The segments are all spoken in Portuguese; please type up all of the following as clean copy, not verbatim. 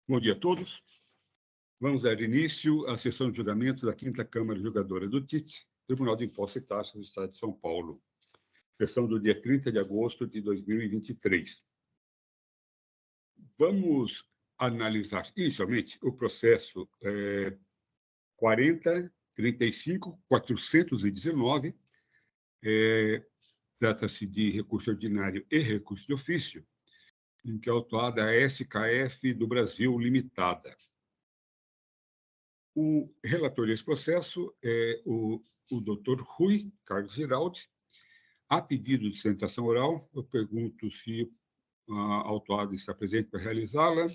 Bom dia a todos. Vamos dar início à sessão de julgamento da 5ª Câmara Julgadora do TIT, Tribunal de Impostos e Taxas do Estado de São Paulo, sessão do dia 30 de agosto de 2023. Vamos analisar inicialmente o processo 40.35.419, trata-se de recurso ordinário e recurso de ofício, em que é autuada a SKF do Brasil Limitada. O relator desse processo é o Dr. Rui Carlos Giraldi. A pedido de sustentação oral, eu pergunto se a autuada está presente para realizá-la.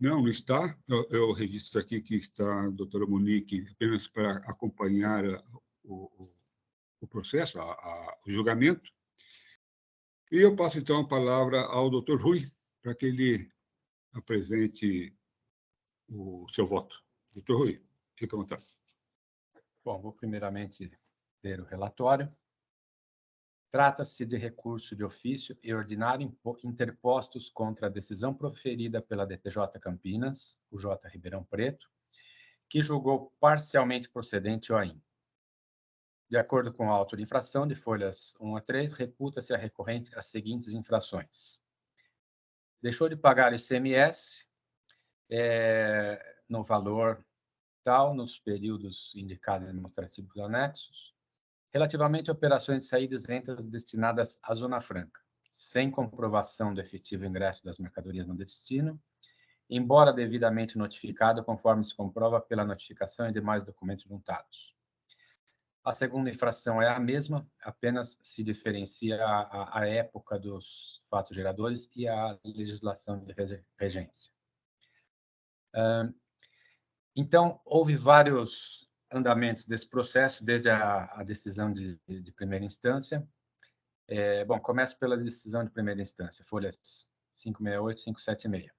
Não está. Eu registro aqui que está a doutora Monique apenas para acompanhar o processo, o julgamento. E eu passo, então, a palavra ao Dr. Rui, para que ele apresente o seu voto. Dr. Rui, fica à vontade. Bom, vou primeiramente ler o relatório. Trata-se de recurso de ofício e ordinário interpostos contra a decisão proferida pela DTJ Campinas, o J. Ribeirão Preto, que julgou parcialmente procedente o AIM. De acordo com o auto de infração de folhas 1 a 3, reputa-se a recorrente as seguintes infrações. Deixou de pagar o ICMS no valor tal, nos períodos indicados em demonstrativos anexos, relativamente a operações de saídas e entradas destinadas à Zona Franca, sem comprovação do efetivo ingresso das mercadorias no destino, embora devidamente notificado, conforme se comprova pela notificação e demais documentos juntados. A segunda infração é a mesma, apenas se diferencia a época dos fatos geradores e a legislação de regência. Então, houve vários andamentos desse processo, desde a decisão de primeira instância. Bom, começo pela decisão de primeira instância, folhas 568 e 576.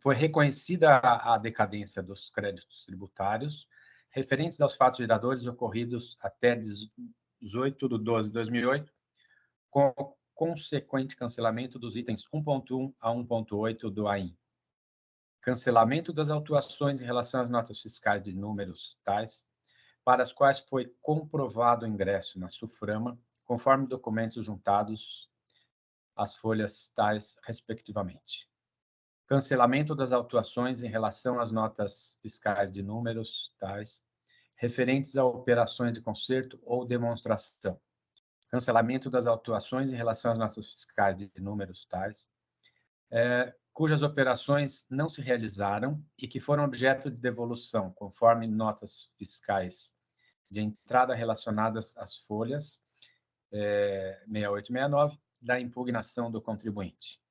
Foi reconhecida a decadência dos créditos tributários referentes aos fatos geradores ocorridos até 18/12/2008, com o consequente cancelamento dos itens 1.1 a 1.8 do AIM. Cancelamento das autuações em relação às notas fiscais de números tais, para as quais foi comprovado o ingresso na SUFRAMA, conforme documentos juntados às folhas tais, respectivamente. Cancelamento das autuações em relação às notas fiscais de números tais, referentes a operações de conserto ou demonstração. Cancelamento das autuações em relação às notas fiscais de números tais, cujas operações não se realizaram e que foram objeto de devolução, conforme notas fiscais de entrada relacionadas às folhas 68 e 69 da impugnação do contribuinte.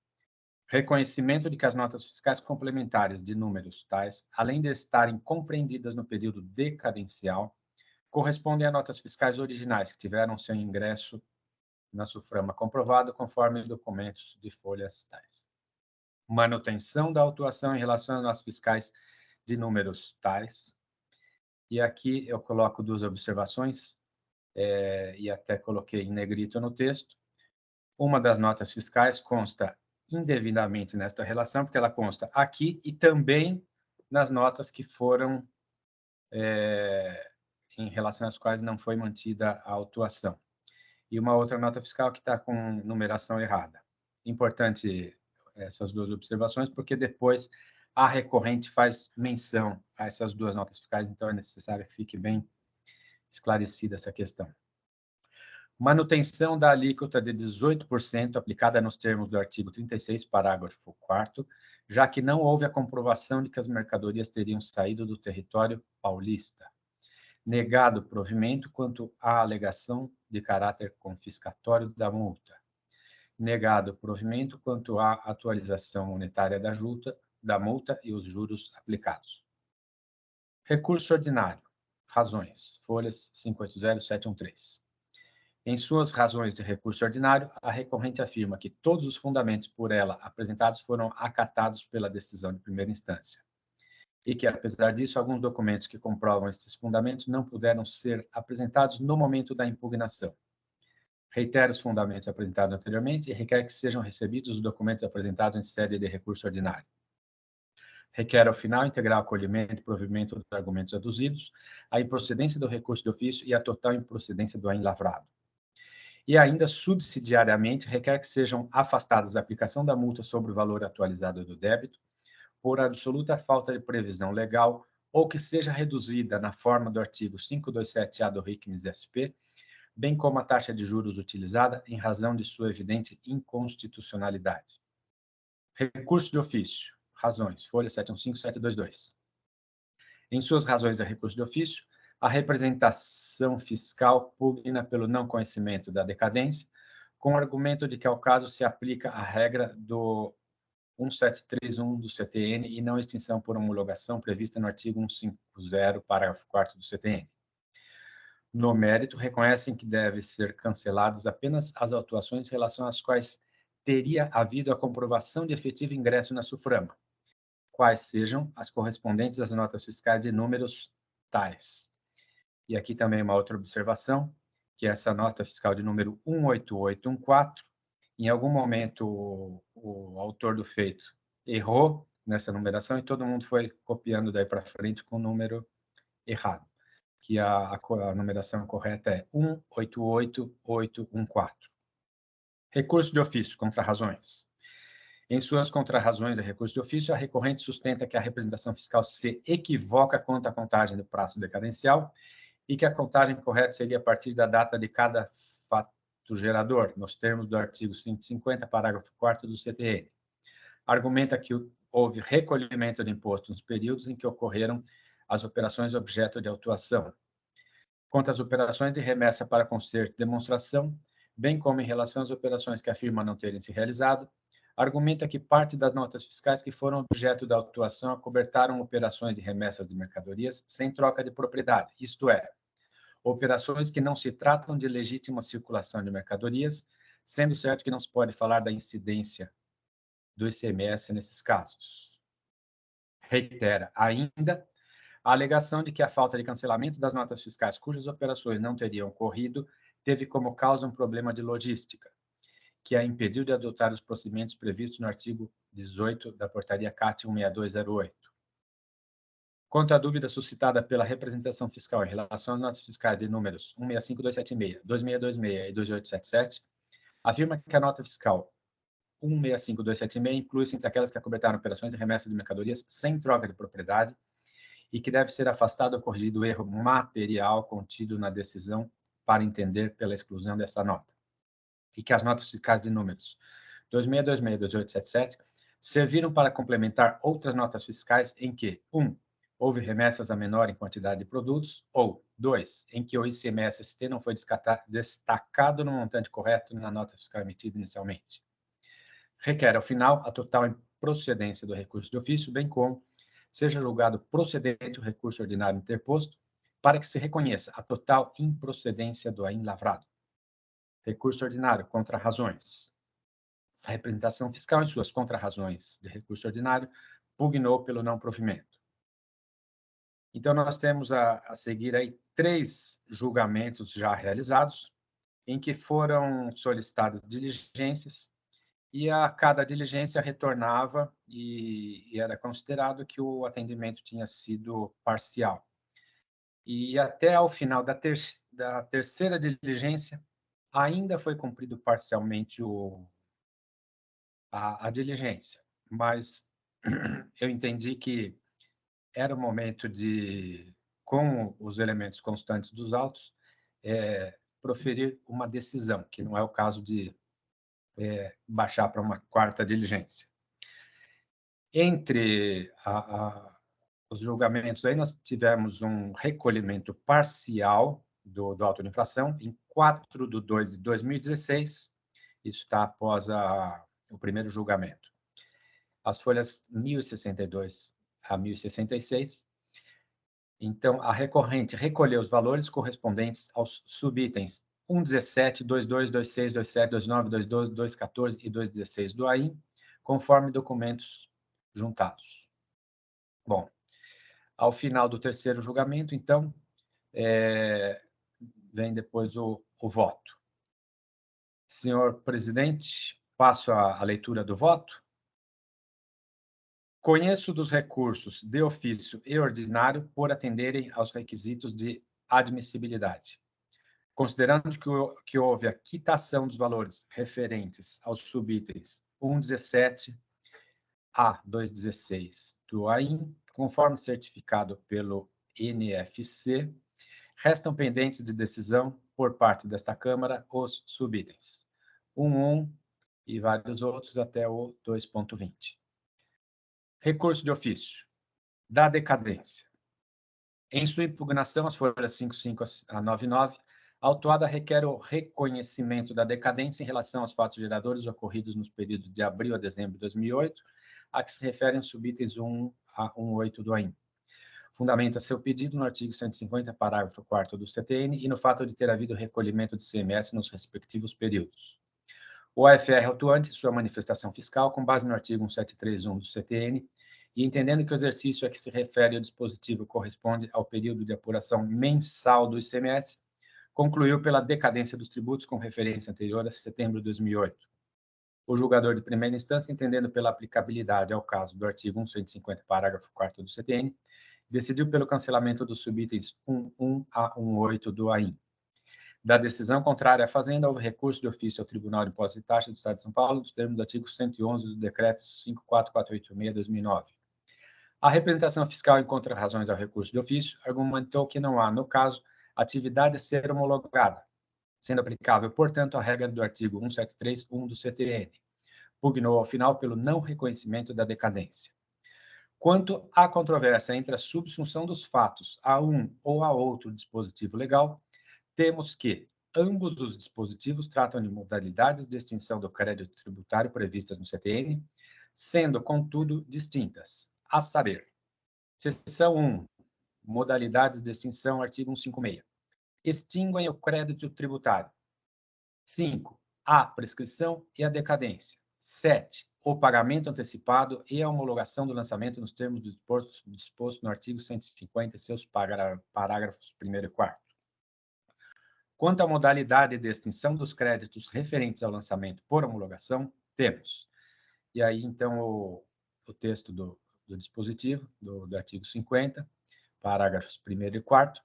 Reconhecimento de que as notas fiscais complementares de números tais, além de estarem compreendidas no período decadencial, correspondem a notas fiscais originais que tiveram seu ingresso na SUFRAMA comprovado conforme documentos de folhas tais. Manutenção da autuação em relação às notas fiscais de números tais. E aqui eu coloco duas observações, e até coloquei em negrito no texto. Uma das notas fiscais consta indevidamente nesta relação, porque ela consta aqui e também nas notas que foram, em relação às quais não foi mantida a autuação. E uma outra nota fiscal que está com numeração errada. Importante essas duas observações, porque depois a recorrente faz menção a essas duas notas fiscais, então é necessário que fique bem esclarecida essa questão. Manutenção da alíquota de 18% aplicada nos termos do artigo 36, parágrafo 4º, já que não houve a comprovação de que as mercadorias teriam saído do território paulista. Negado provimento quanto à alegação de caráter confiscatório da multa. Negado provimento quanto à atualização monetária da multa e os juros aplicados. Recurso ordinário. Razões. Folhas 580 e 713. Em suas razões de recurso ordinário, a recorrente afirma que todos os fundamentos por ela apresentados foram acatados pela decisão de primeira instância e que, apesar disso, alguns documentos que comprovam esses fundamentos não puderam ser apresentados no momento da impugnação. Reitera os fundamentos apresentados anteriormente e requer que sejam recebidos os documentos apresentados em sede de recurso ordinário. Requer, ao final, integral acolhimento e provimento dos argumentos aduzidos, a improcedência do recurso de ofício e a total improcedência do AIN lavrado. E ainda, subsidiariamente, requer que sejam afastadas a aplicação da multa sobre o valor atualizado do débito, por absoluta falta de previsão legal, ou que seja reduzida na forma do artigo 527-A do RICMES-SP, bem como a taxa de juros utilizada em razão de sua evidente inconstitucionalidade. Recurso de ofício. Razões. Folha 715-722. Em suas razões de recurso de ofício, a representação fiscal pugna pelo não conhecimento da decadência, com o argumento de que ao caso se aplica a regra do 1731 do CTN e não extinção por homologação prevista no artigo 150, parágrafo 4º do CTN. No mérito, reconhecem que devem ser canceladas apenas as autuações em relação às quais teria havido a comprovação de efetivo ingresso na SUFRAMA, quais sejam as correspondentes às notas fiscais de números tais. E aqui também uma outra observação, que essa nota fiscal de número 18814, em algum momento o autor do feito errou nessa numeração e todo mundo foi copiando daí para frente com o número errado, que a numeração correta é 188814. Recurso de ofício, contrarrazões. Em suas contrarrazões a recurso de ofício, a recorrente sustenta que a representação fiscal se equivoca quanto à contagem do prazo decadencial e que a contagem correta seria a partir da data de cada fato gerador, nos termos do artigo 150, parágrafo 4º do CTN. Argumenta que houve recolhimento de imposto nos períodos em que ocorreram as operações objeto de autuação. Quanto às operações de remessa para conserto e demonstração, bem como em relação às operações que afirma não terem se realizado, argumenta que parte das notas fiscais que foram objeto da autuação acobertaram operações de remessas de mercadorias sem troca de propriedade, isto é, operações que não se tratam de legítima circulação de mercadorias, sendo certo que não se pode falar da incidência do ICMS nesses casos. Reitera ainda a alegação de que a falta de cancelamento das notas fiscais cujas operações não teriam ocorrido teve como causa um problema de logística, que a impediu de adotar os procedimentos previstos no artigo 18 da Portaria CAT 16208. Quanto à dúvida suscitada pela representação fiscal em relação às notas fiscais de números 165276, 2626 e 2877, afirma que a nota fiscal 165276 inclui-se entre aquelas que acobertaram operações de remessa de mercadorias sem troca de propriedade e que deve ser afastado ou corrigido o erro material contido na decisão para entender pela exclusão dessa nota. E que as notas fiscais de números 2626 e 2877 serviram para complementar outras notas fiscais em que, 1. Houve remessas a menor em quantidade de produtos, ou 2. Em que o ICMS-ST não foi destacado no montante correto na nota fiscal emitida inicialmente. Requer, ao final, a total improcedência do recurso de ofício, bem como seja julgado procedente o recurso ordinário interposto, para que se reconheça a total improcedência do AIN lavrado. Recurso ordinário, contrarrazões. A representação fiscal, em suas contrarrazões de recurso ordinário, pugnou pelo não provimento. Então, nós temos a seguir aí 3 julgamentos já realizados, em que foram solicitadas diligências, e a cada diligência retornava e era considerado que o atendimento tinha sido parcial. E até ao final da terceira diligência, ainda foi cumprido parcialmente a diligência, mas eu entendi que era o momento de, com os elementos constantes dos autos, proferir uma decisão, que não é o caso de baixar para uma 4ª diligência. Entre os julgamentos, aí nós tivemos um recolhimento parcial do auto de infração em 4/2/2016, isso está após o primeiro julgamento. As folhas 1062 a 1066. Então, a recorrente recolheu os valores correspondentes aos subitens 117, 22, 26, 27, 29, 212, 214 e 216 do AIN, conforme documentos juntados. Bom, ao final do terceiro julgamento, então, vem depois o voto. Senhor presidente, passo a leitura do voto. Conheço dos recursos de ofício e ordinário por atenderem aos requisitos de admissibilidade. Considerando que houve a quitação dos valores referentes aos subitens 1.17 a 2.16 do AIN, conforme certificado pelo NFC, restam pendentes de decisão por parte desta Câmara os subitens 1.1 e vários outros até o 2.20. Recurso de ofício da decadência. Em sua impugnação, as folhas 55 a 99, a autuada requer o reconhecimento da decadência em relação aos fatos geradores ocorridos nos períodos de abril a dezembro de 2008, a que se referem os subitens 1 a 1.8 do AIN. Fundamenta seu pedido no artigo 150, parágrafo 4º do CTN e no fato de ter havido recolhimento de CMS nos respectivos períodos. O AFR autuante, em sua manifestação fiscal, com base no artigo 1731 do CTN, e entendendo que o exercício a que se refere o dispositivo corresponde ao período de apuração mensal do ICMS, concluiu pela decadência dos tributos com referência anterior a setembro de 2008. O julgador de primeira instância, entendendo pela aplicabilidade ao caso do artigo 150, parágrafo 4º do CTN, decidiu pelo cancelamento dos subitens 1.1 a 1.8 do AIN. Da decisão contrária à Fazenda, houve recurso de ofício ao Tribunal de Impostos e Taxas do Estado de São Paulo, nos termos do artigo 111 do Decreto 54486/2009. A representação fiscal, em contra-razões ao recurso de ofício, argumentou que não há, no caso, atividade a ser homologada, sendo aplicável, portanto, a regra do artigo 173.1 do CTN. Pugnou, ao final, pelo não reconhecimento da decadência. Quanto à controvérsia entre a subsunção dos fatos a um ou a outro dispositivo legal, temos que ambos os dispositivos tratam de modalidades de extinção do crédito tributário previstas no CTN, sendo, contudo, distintas, a saber, seção 1, modalidades de extinção, artigo 156. Extinguem o crédito tributário. 5. A prescrição e a decadência. 7. O pagamento antecipado e a homologação do lançamento nos termos do disposto no artigo 150 e seus parágrafos 1º e 4º. Quanto à modalidade de extinção dos créditos referentes ao lançamento por homologação, temos. E aí, então, o texto do dispositivo, do artigo 50, parágrafos 1º e 4º.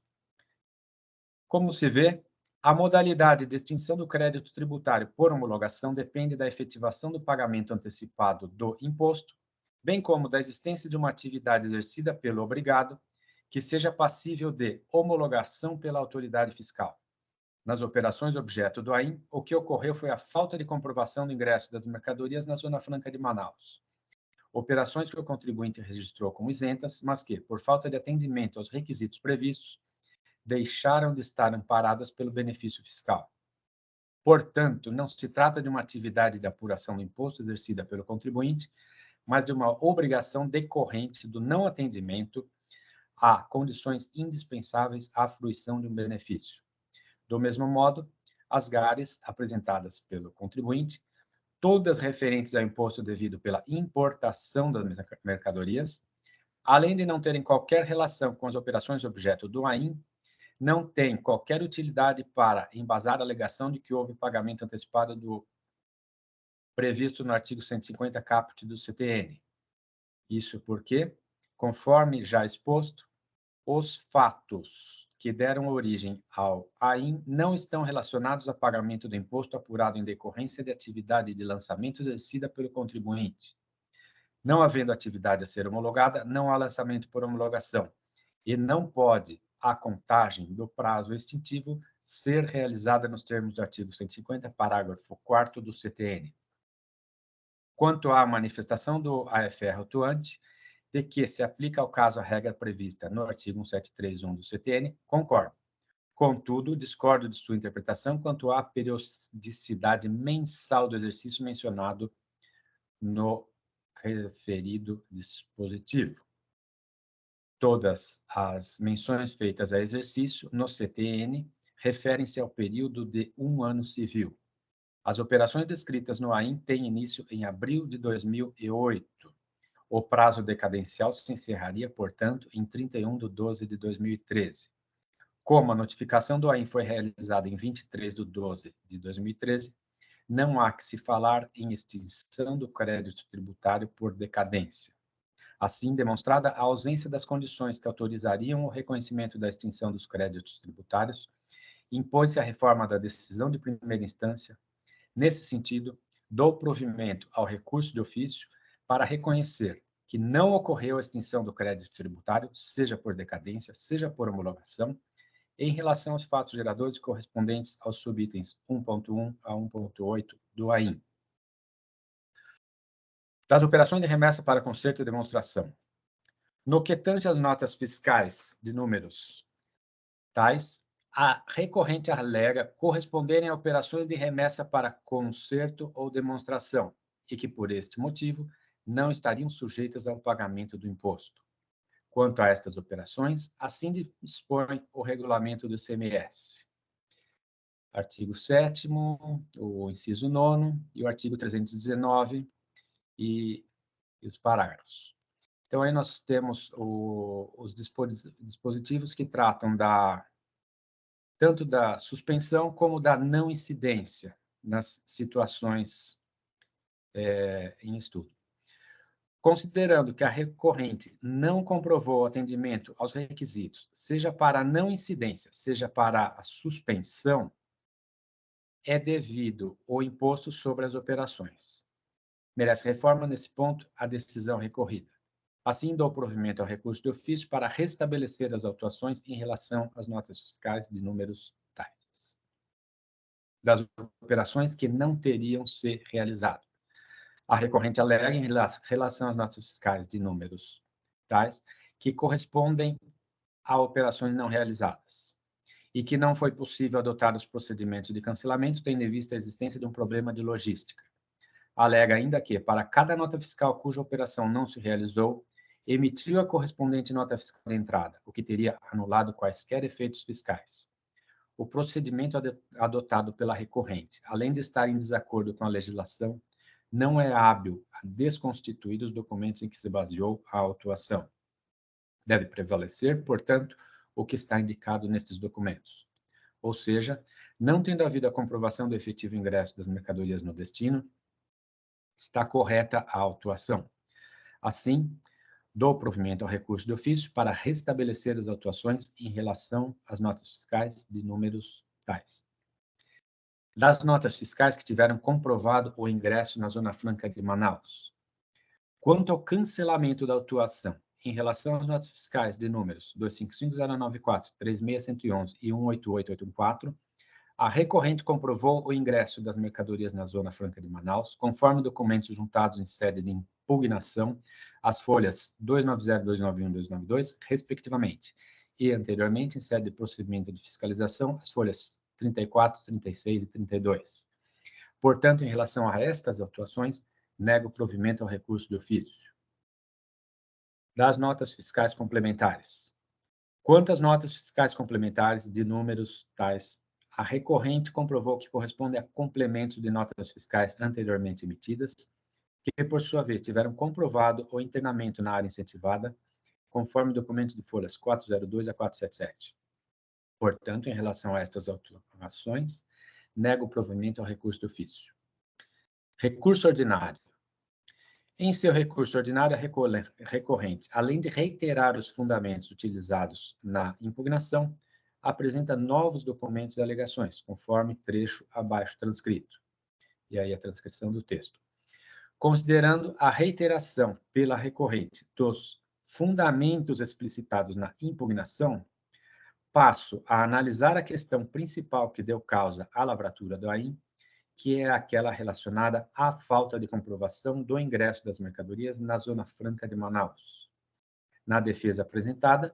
Como se vê, a modalidade de extinção do crédito tributário por homologação depende da efetivação do pagamento antecipado do imposto, bem como da existência de uma atividade exercida pelo obrigado que seja passível de homologação pela autoridade fiscal. Nas operações objeto do AIN, o que ocorreu foi a falta de comprovação do ingresso das mercadorias na Zona Franca de Manaus. Operações que o contribuinte registrou como isentas, mas que, por falta de atendimento aos requisitos previstos, deixaram de estar amparadas pelo benefício fiscal. Portanto, não se trata de uma atividade de apuração do imposto exercida pelo contribuinte, mas de uma obrigação decorrente do não atendimento a condições indispensáveis à fruição de um benefício. Do mesmo modo, as GARES apresentadas pelo contribuinte, todas referentes ao imposto devido pela importação das mercadorias, além de não terem qualquer relação com as operações objeto do AIN, não tem qualquer utilidade para embasar a alegação de que houve pagamento antecipado do previsto no artigo 150 caput do CTN. Isso porque, conforme já exposto, os fatos que deram origem ao AIN não estão relacionados a pagamento do imposto apurado em decorrência de atividade de lançamento exercida pelo contribuinte. Não havendo atividade a ser homologada, não há lançamento por homologação, e não pode a contagem do prazo extintivo ser realizada nos termos do artigo 150, parágrafo 4º do CTN. Quanto à manifestação do AFR autuante, de que se aplica ao caso a regra prevista no artigo 1731 do CTN, concordo. Contudo, discordo de sua interpretação quanto à periodicidade mensal do exercício mencionado no referido dispositivo. Todas as menções feitas a exercício no CTN referem-se ao período de 1 ano civil. As operações descritas no AIN têm início em abril de 2008. O prazo decadencial se encerraria, portanto, em 31 de 12 de 2013. Como a notificação do AIN foi realizada em 23 de 12 de 2013, não há que se falar em extinção do crédito tributário por decadência. Assim, demonstrada a ausência das condições que autorizariam o reconhecimento da extinção dos créditos tributários, impôs-se a reforma da decisão de primeira instância. Nesse sentido, dou provimento ao recurso de ofício para reconhecer que não ocorreu a extinção do crédito tributário, seja por decadência, seja por homologação, em relação aos fatos geradores correspondentes aos subitens 1.1 a 1.8 do AIN. Das operações de remessa para conserto e demonstração. No que tange às notas fiscais de números tais, a recorrente alega corresponderem a operações de remessa para conserto ou demonstração, e que, por este motivo, não estariam sujeitas ao pagamento do imposto. Quanto a estas operações, assim dispõe o regulamento do ICMS. Artigo 7º, o inciso 9º, e o artigo 319 e os parágrafos. Então, aí nós temos os dispositivos que tratam tanto da suspensão como da não incidência nas situações em estudo. Considerando que a recorrente não comprovou o atendimento aos requisitos, seja para a não incidência, seja para a suspensão, é devido o imposto sobre as operações. Merece reforma, nesse ponto, a decisão recorrida. Assim, dou provimento ao recurso de ofício para restabelecer as autuações em relação às notas fiscais de números tais. Das operações que não teriam se realizado. A recorrente alega em relação às notas fiscais de números tais que correspondem a operações não realizadas e que não foi possível adotar os procedimentos de cancelamento, tendo em vista a existência de um problema de logística. Alega ainda que, para cada nota fiscal cuja operação não se realizou, emitiu a correspondente nota fiscal de entrada, o que teria anulado quaisquer efeitos fiscais. O procedimento adotado pela recorrente, além de estar em desacordo com a legislação, não é hábil a desconstituir os documentos em que se baseou a autuação. Deve prevalecer, portanto, o que está indicado nestes documentos. Ou seja, não tendo havido a comprovação do efetivo ingresso das mercadorias no destino, está correta a autuação. Assim, dou provimento ao recurso de ofício para restabelecer as autuações em relação às notas fiscais de números tais. Das notas fiscais que tiveram comprovado o ingresso na Zona Franca de Manaus. Quanto ao cancelamento da autuação em relação às notas fiscais de números 255094, 36111 e 188814, a recorrente comprovou o ingresso das mercadorias na Zona Franca de Manaus, conforme documentos juntados em sede de impugnação, as folhas 290, 291 e 292, respectivamente, e anteriormente, em sede de procedimento de fiscalização, as folhas 34, 36 e 32. Portanto, em relação a estas autuações, nego provimento ao recurso de ofício. Das notas fiscais complementares. Quanto às notas fiscais complementares de números tais, a recorrente comprovou que corresponde a complementos de notas fiscais anteriormente emitidas, que, por sua vez, tiveram comprovado o internamento na área incentivada, conforme documentos de folhas 402 a 477. Portanto, em relação a estas autuações, nego o provimento ao recurso de ofício. Recurso ordinário. Em seu recurso ordinário, a recorrente, além de reiterar os fundamentos utilizados na impugnação, apresenta novos documentos e alegações, conforme trecho abaixo transcrito. E aí a transcrição do texto. Considerando a reiteração pela recorrente dos fundamentos explicitados na impugnação, passo a analisar a questão principal que deu causa à lavratura do AIN, que é aquela relacionada à falta de comprovação do ingresso das mercadorias na Zona Franca de Manaus. Na defesa apresentada,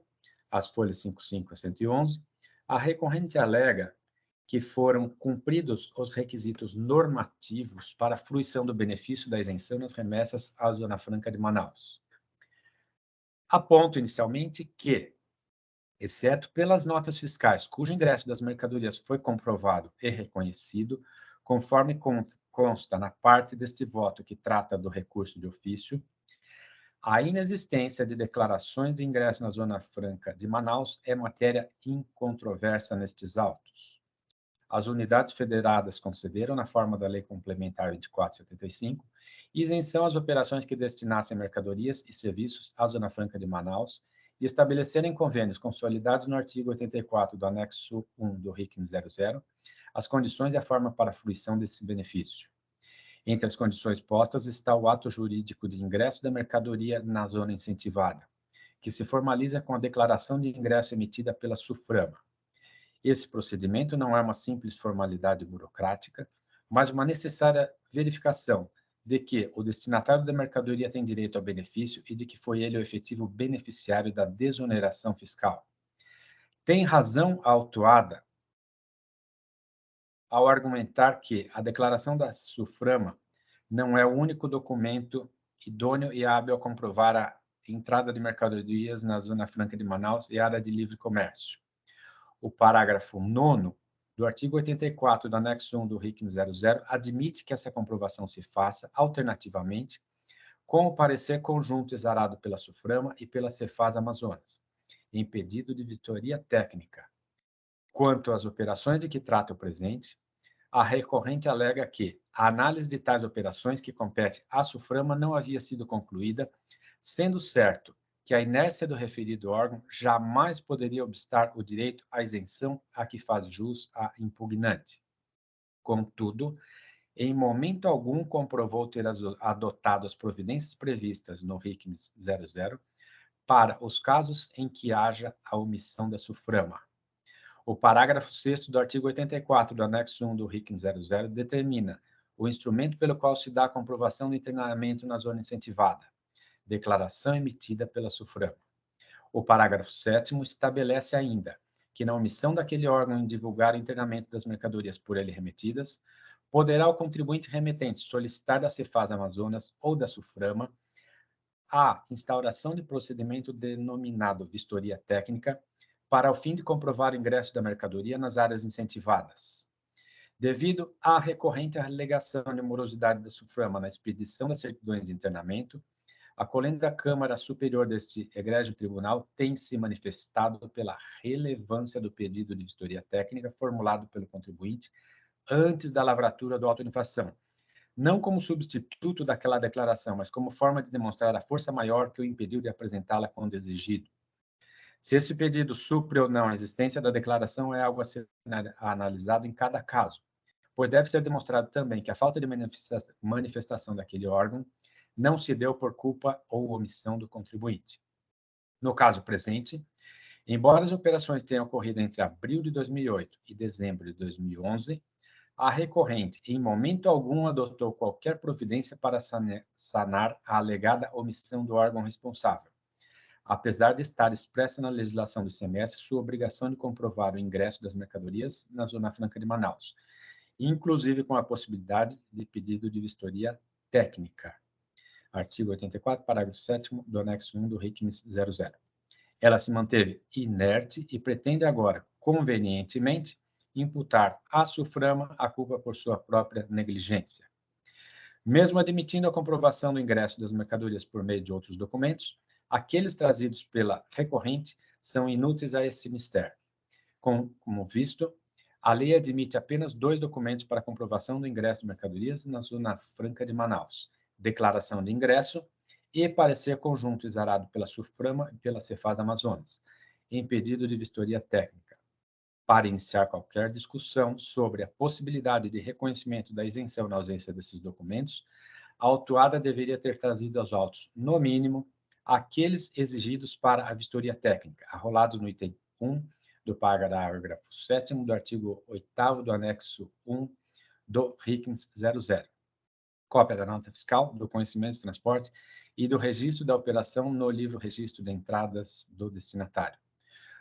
as folhas 55 a 111, a recorrente alega que foram cumpridos os requisitos normativos para a fruição do benefício da isenção nas remessas à Zona Franca de Manaus. Aponto inicialmente que, exceto pelas notas fiscais cujo ingresso das mercadorias foi comprovado e reconhecido, conforme consta na parte deste voto que trata do recurso de ofício, a inexistência de declarações de ingresso na Zona Franca de Manaus é matéria incontroversa nestes autos. As unidades federadas concederam, na forma da Lei Complementar 2475, Isenção às operações que destinassem mercadorias e serviços à Zona Franca de Manaus e estabelecerem convênios consolidados no artigo 84 do anexo 1 do RICM 00, as condições e a forma para a fruição desse benefício. Entre as condições postas está o ato jurídico de ingresso da mercadoria na zona incentivada, que se formaliza com a declaração de ingresso emitida pela SUFRAMA. Esse procedimento não é uma simples formalidade burocrática, mas uma necessária verificação de que o destinatário da mercadoria tem direito ao benefício e de que foi ele o efetivo beneficiário da desoneração fiscal. Tem razão a autuada ao argumentar que a declaração da SUFRAMA não é o único documento idôneo e hábil a comprovar a entrada de mercadorias na Zona Franca de Manaus e área de livre comércio. O parágrafo 9º do artigo 84 do anexo 1 do RICM 00 admite que essa comprovação se faça, alternativamente, com o parecer conjunto exarado pela SUFRAMA e pela Cefaz Amazonas, em pedido de vistoria técnica. Quanto às operações de que trata o presente, a recorrente alega que a análise de tais operações que compete à SUFRAMA não havia sido concluída, sendo certo que a inércia do referido órgão jamais poderia obstar o direito à isenção a que faz jus a impugnante. Contudo, em momento algum comprovou ter adotado as providências previstas no RICM 00 para os casos em que haja a omissão da SUFRAMA. O parágrafo 6º do artigo 84 do anexo 1 do RICM 00 determina o instrumento pelo qual se dá a comprovação do internamento na zona incentivada, declaração emitida pela SUFRAMA. O parágrafo 7º estabelece ainda que, na omissão daquele órgão em divulgar o internamento das mercadorias por ele remetidas, poderá o contribuinte remetente solicitar da Cefaz Amazonas ou da SUFRAMA a instauração de procedimento denominado vistoria técnica para o fim de comprovar o ingresso da mercadoria nas áreas incentivadas. Devido à recorrente alegação de morosidade da SUFRAMA na expedição das certidões de internamento, a colenda Câmara Superior deste egrégio tribunal tem se manifestado pela relevância do pedido de vistoria técnica formulado pelo contribuinte antes da lavratura do auto de infração, não como substituto daquela declaração, mas como forma de demonstrar a força maior que o impediu de apresentá-la quando exigido. Se esse pedido supre ou não a existência da declaração é algo a ser analisado em cada caso, pois deve ser demonstrado também que a falta de manifestação daquele órgão não se deu por culpa ou omissão do contribuinte. No caso presente, embora as operações tenham ocorrido entre abril de 2008 e dezembro de 2011, a recorrente, em momento algum, adotou qualquer providência para sanar a alegada omissão do órgão responsável, apesar de estar expressa na legislação do ICMS sua obrigação de comprovar o ingresso das mercadorias na Zona Franca de Manaus, inclusive com a possibilidade de pedido de vistoria técnica. Artigo 84, parágrafo 7º do anexo 1 do RICM 00. Ela se manteve inerte e pretende agora, convenientemente, imputar à SUFRAMA a culpa por sua própria negligência. Mesmo admitindo a comprovação do ingresso das mercadorias por meio de outros documentos, aqueles trazidos pela recorrente são inúteis a esse mistério. Como visto, a lei admite apenas 2 documentos para comprovação do ingresso de mercadorias na Zona Franca de Manaus: declaração de ingresso e parecer conjunto exarado pela SUFRAMA e pela Cefaz Amazonas, em pedido de vistoria técnica. Para iniciar qualquer discussão sobre a possibilidade de reconhecimento da isenção na ausência desses documentos, a autuada deveria ter trazido aos autos, no mínimo, aqueles exigidos para a vistoria técnica, arrolados no item 1 do parágrafo 7º do artigo 8º do anexo 1 do RICM 00. Cópia da nota fiscal, do conhecimento de transporte e do registro da operação no livro registro de entradas do destinatário.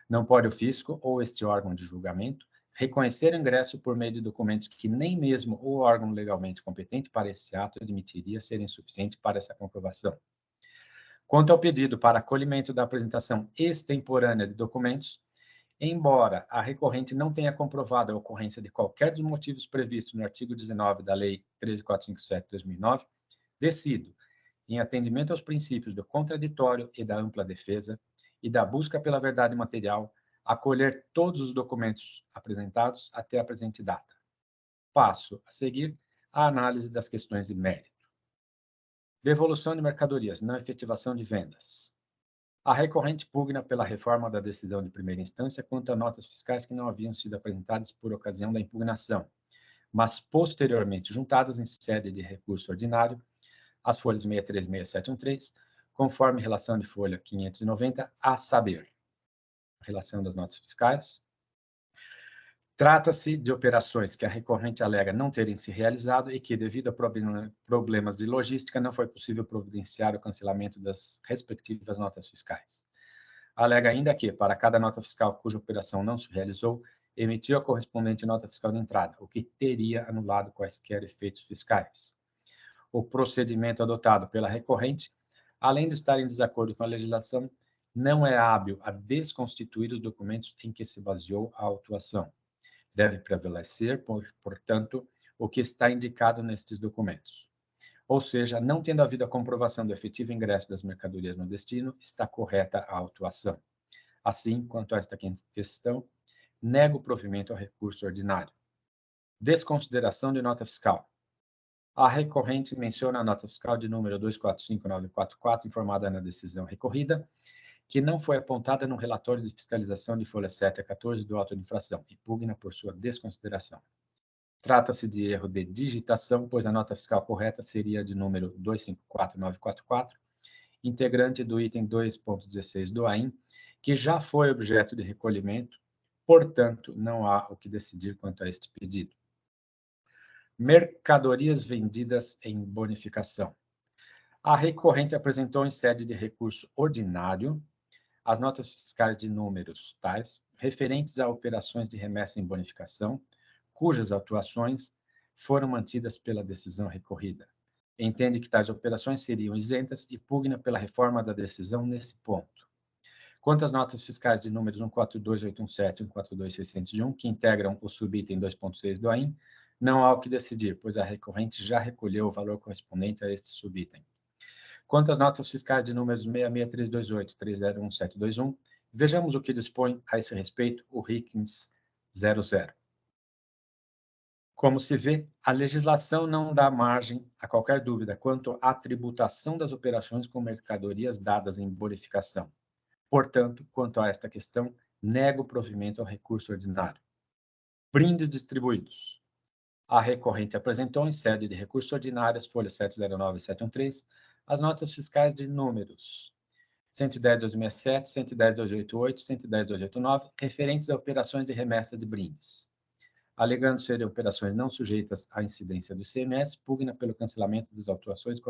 Não pode o fisco ou este órgão de julgamento reconhecer o ingresso por meio de documentos que nem mesmo o órgão legalmente competente para esse ato admitiria serem suficientes para essa comprovação. Quanto ao pedido para acolhimento da apresentação extemporânea de documentos, embora a recorrente não tenha comprovado a ocorrência de qualquer dos motivos previstos no artigo 19 da Lei 13.457/2009, decido, em atendimento aos princípios do contraditório e da ampla defesa e da busca pela verdade material, acolher todos os documentos apresentados até a presente data. Passo a seguir a análise das questões de mérito. Devolução de mercadorias, não efetivação de vendas. A recorrente pugna pela reforma da decisão de primeira instância quanto a notas fiscais que não haviam sido apresentadas por ocasião da impugnação, mas posteriormente juntadas em sede de recurso ordinário, as folhas 63 e 6713, conforme relação de folha 590, a saber, relação das notas fiscais. Trata-se de operações que a recorrente alega não terem se realizado e que, devido a problemas de logística, não foi possível providenciar o cancelamento das respectivas notas fiscais. Alega ainda que, para cada nota fiscal cuja operação não se realizou, emitiu a correspondente nota fiscal de entrada, o que teria anulado quaisquer efeitos fiscais. O procedimento adotado pela recorrente, além de estar em desacordo com a legislação, não é hábil a desconstituir os documentos em que se baseou a autuação. Deve prevalecer, portanto, o que está indicado nestes documentos. Ou seja, não tendo havido a comprovação do efetivo ingresso das mercadorias no destino, está correta a autuação. Assim, quanto a esta questão, nego o provimento ao recurso ordinário. Desconsideração de nota fiscal. A recorrente menciona a nota fiscal de número 245944, informada na decisão recorrida, que não foi apontada no relatório de fiscalização de folha 7 a 14 do auto de infração e pugna por sua desconsideração. Trata-se de erro de digitação, pois a nota fiscal correta seria de número 254944, integrante do item 2.16 do AIN, que já foi objeto de recolhimento, portanto, não há o que decidir quanto a este pedido. Mercadorias vendidas em bonificação. A recorrente apresentou em sede de recurso ordinário as notas fiscais de números tais referentes a operações de remessa em bonificação, cujas autuações foram mantidas pela decisão recorrida. Entende que tais operações seriam isentas e pugna pela reforma da decisão nesse ponto. Quanto às notas fiscais de números 142817 e 142601, que integram o subitem 2.6 do AIN, não há o que decidir, pois a recorrente já recolheu o valor correspondente a este subitem. Quanto às notas fiscais de números 66328 e 301721, vejamos o que dispõe a esse respeito o RICMS 00. Como se vê, a legislação não dá margem a qualquer dúvida quanto à tributação das operações com mercadorias dadas em bonificação. Portanto, quanto a esta questão, nego o provimento ao recurso ordinário. Brindes distribuídos. A recorrente apresentou em sede de recurso ordinário, as folhas 709 e 713, as notas fiscais de números 110.267, 110.288, 110.289, referentes a operações de remessa de brindes. Alegando serem operações não sujeitas à incidência do ICMS, pugna pelo cancelamento das autuações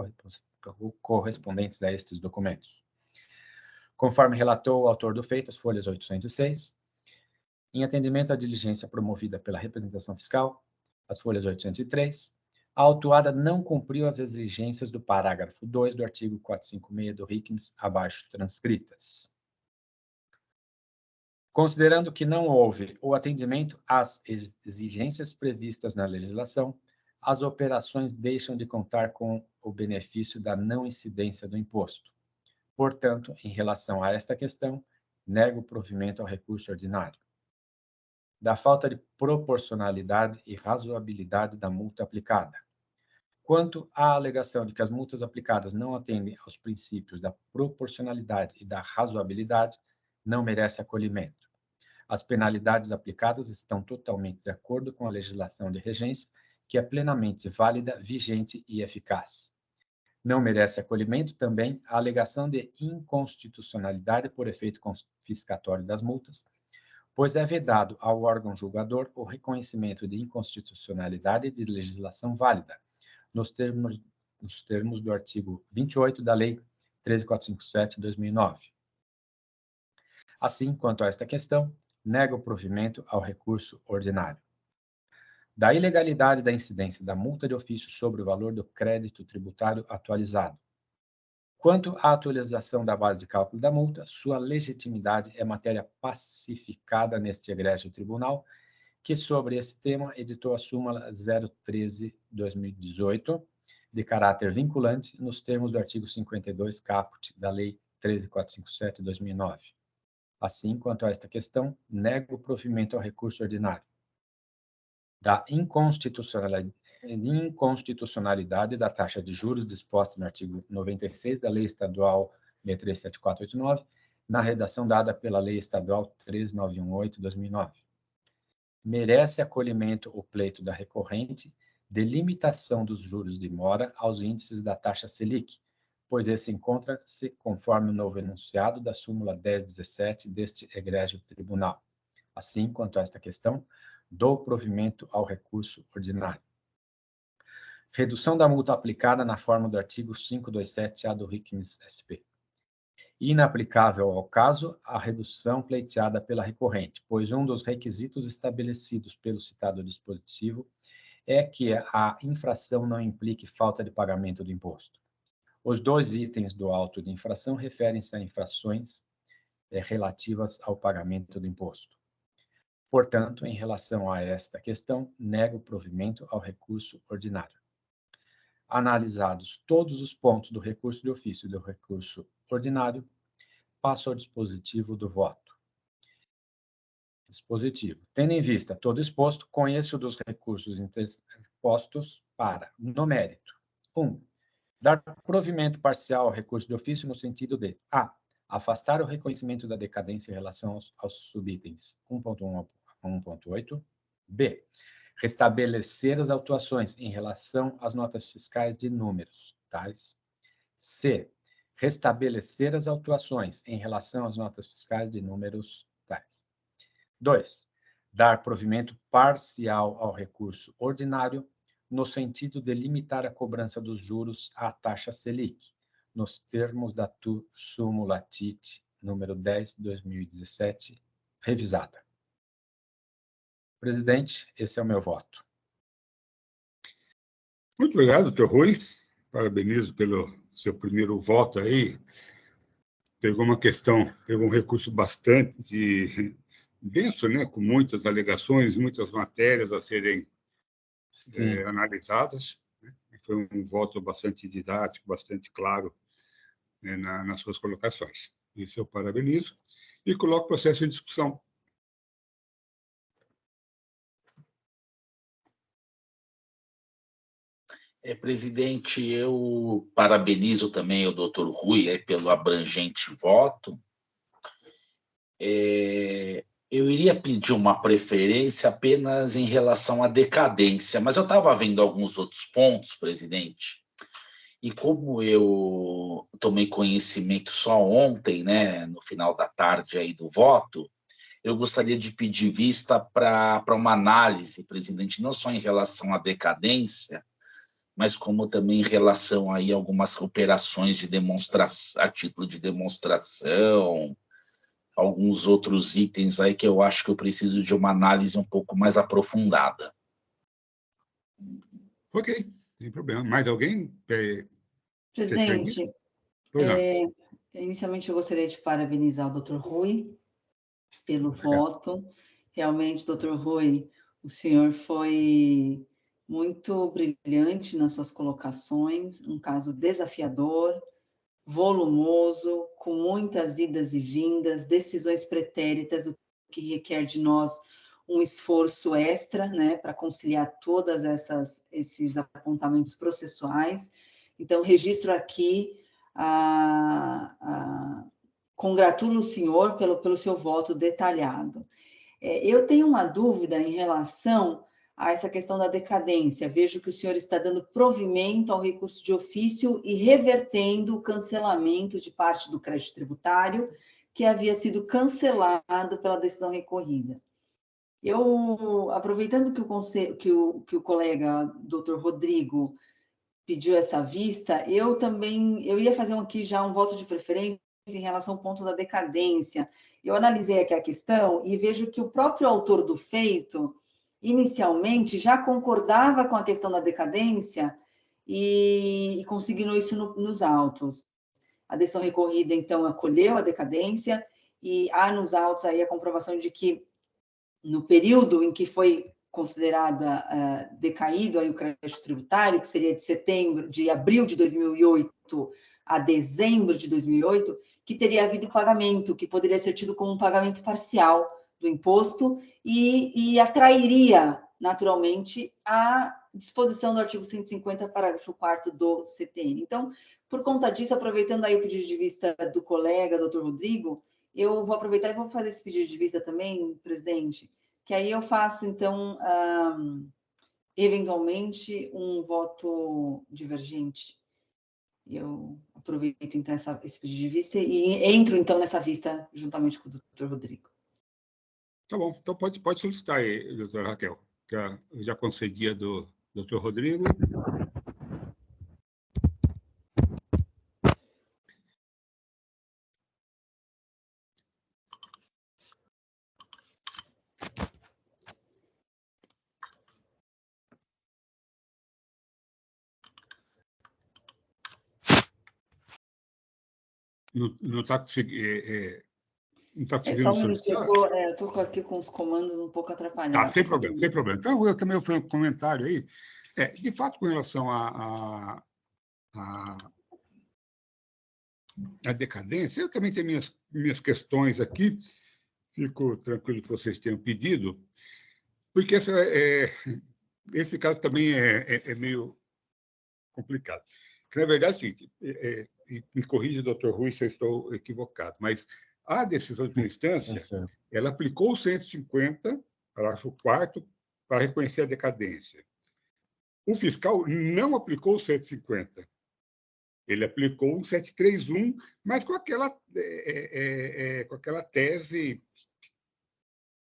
correspondentes a estes documentos. Conforme relatou o autor do feito, as folhas 806, em atendimento à diligência promovida pela representação fiscal, as folhas 803, a autuada não cumpriu as exigências do parágrafo 2 do artigo 456 do RICMS, abaixo transcritas. Considerando que não houve o atendimento às exigências previstas na legislação, as operações deixam de contar com o benefício da não incidência do imposto. Portanto, em relação a esta questão, nego o provimento ao recurso ordinário. Da falta de proporcionalidade e razoabilidade da multa aplicada. Quanto à alegação de que as multas aplicadas não atendem aos princípios da proporcionalidade e da razoabilidade, não merece acolhimento. As penalidades aplicadas estão totalmente de acordo com a legislação de regência, que é plenamente válida, vigente e eficaz. Não merece acolhimento também a alegação de inconstitucionalidade por efeito confiscatório das multas, pois é vedado ao órgão julgador o reconhecimento de inconstitucionalidade de legislação válida, nos termos do artigo 28 da Lei 13.457/2009. Assim, quanto a esta questão, nega o provimento ao recurso ordinário. Da ilegalidade da incidência da multa de ofício sobre o valor do crédito tributário atualizado. Quanto à atualização da base de cálculo da multa, sua legitimidade é matéria pacificada neste egrégio tribunal, que sobre esse tema editou a súmula 013/2018, de caráter vinculante, nos termos do artigo 52 caput da Lei 13.457/2009. Assim, quanto a esta questão, nego o provimento ao recurso ordinário. da inconstitucionalidade da taxa de juros disposta no artigo 96 da Lei Estadual 637489, na redação dada pela Lei Estadual 13918/2009. Merece acolhimento o pleito da recorrente de limitação dos juros de mora aos índices da taxa Selic, pois esse encontra-se conforme o novo enunciado da súmula 1017 deste egrégio tribunal. Assim, quanto a esta questão, dou provimento ao recurso ordinário. Redução da multa aplicada na forma do artigo 527-A do RICMS-SP. Inaplicável ao caso a redução pleiteada pela recorrente, pois um dos requisitos estabelecidos pelo citado dispositivo é que a infração não implique falta de pagamento do imposto. Os dois itens do auto de infração referem-se a infrações relativas ao pagamento do imposto. Portanto, em relação a esta questão, nego provimento ao recurso ordinário. Analisados todos os pontos do recurso de ofício e do recurso ordinário, passo ao dispositivo do voto. Dispositivo. Tendo em vista todo exposto, conheço dos recursos interpostos para, no mérito, 1. Dar provimento parcial ao recurso de ofício no sentido de a. Afastar o reconhecimento da decadência em relação aos subitens 1.1 a 1.8. B. Restabelecer as autuações em relação às notas fiscais de números, tais. C. Restabelecer as autuações em relação às notas fiscais de números, tais. 2. Dar provimento parcial ao recurso ordinário no sentido de limitar a cobrança dos juros à taxa Selic, nos termos da súmula TIT número 10/2017, revisada. Presidente, esse é o meu voto. Muito obrigado, doutor Rui. Parabenizo pelo seu primeiro voto aí. Pegou uma questão, pegou um recurso bastante denso, né? Com muitas alegações, muitas matérias a serem analisadas. Né? Foi um voto bastante didático, bastante claro, né, nas suas colocações. Isso eu parabenizo e coloco o processo em discussão. Presidente, eu parabenizo também o doutor Rui pelo abrangente voto. Eu iria pedir uma preferência apenas em relação à decadência, mas eu estava vendo alguns outros pontos, presidente, e como eu tomei conhecimento só ontem, né, no final da tarde aí do voto, eu gostaria de pedir vista para uma análise, presidente, não só em relação à decadência, mas como também em relação aí a algumas operações de demonstração, a título de demonstração, alguns outros itens aí que eu acho que eu preciso de uma análise um pouco mais aprofundada. Ok, sem problema. Mais alguém? Presidente, inicialmente eu gostaria de parabenizar o doutor Rui pelo voto. Realmente, doutor Rui, o senhor foi muito brilhante nas suas colocações, um caso desafiador, volumoso, com muitas idas e vindas, decisões pretéritas, o que requer de nós um esforço extra, né, para conciliar todas esses apontamentos processuais. Então, registro aqui, congratulo o senhor pelo seu voto detalhado. Eu tenho uma dúvida em relação a essa questão da decadência. Vejo que o senhor está dando provimento ao recurso de ofício e revertendo o cancelamento de parte do crédito tributário que havia sido cancelado pela decisão recorrida. Eu, aproveitando que o colega doutor Rodrigo pediu essa vista, eu ia fazer aqui já um voto de preferência em relação ao ponto da decadência. Eu analisei aqui a questão e vejo que o próprio autor do feito inicialmente já concordava com a questão da decadência e conseguiu isso nos autos. A decisão recorrida, então, acolheu a decadência e há nos autos aí a comprovação de que, no período em que foi considerada decaído aí o crédito tributário, que seria de abril de 2008 a dezembro de 2008, que teria havido pagamento, que poderia ser tido como um pagamento parcial do imposto e atrairia naturalmente, à disposição do artigo 150, parágrafo 4º do CTN. Então, por conta disso, aproveitando aí o pedido de vista do colega, doutor Rodrigo, eu vou aproveitar e vou fazer esse pedido de vista também, presidente, que aí eu faço, então, eventualmente, um voto divergente. Eu aproveito, então, esse pedido de vista e entro, então, nessa vista juntamente com o doutor Rodrigo. Tá bom, então pode solicitar aí, doutora Raquel, que eu já concedia do doutor Rodrigo. Não está conseguindo. Não está conseguindo solicitar? Eu estou aqui com os comandos um pouco atrapalhados. Tá, sem problema, sem problema. Então, eu também fui um comentário aí. De fato, com relação à decadência, eu também tenho minhas questões aqui. Fico tranquilo que vocês tenham pedido, porque esse caso também é meio complicado. Que, na verdade, é o seguinte, me corrija, doutor Rui, se eu estou equivocado, mas a decisão de primeira instância, ela aplicou o 150, parágrafo 4º, para reconhecer a decadência. O fiscal não aplicou o 150. Ele aplicou o 731, mas com aquela tese.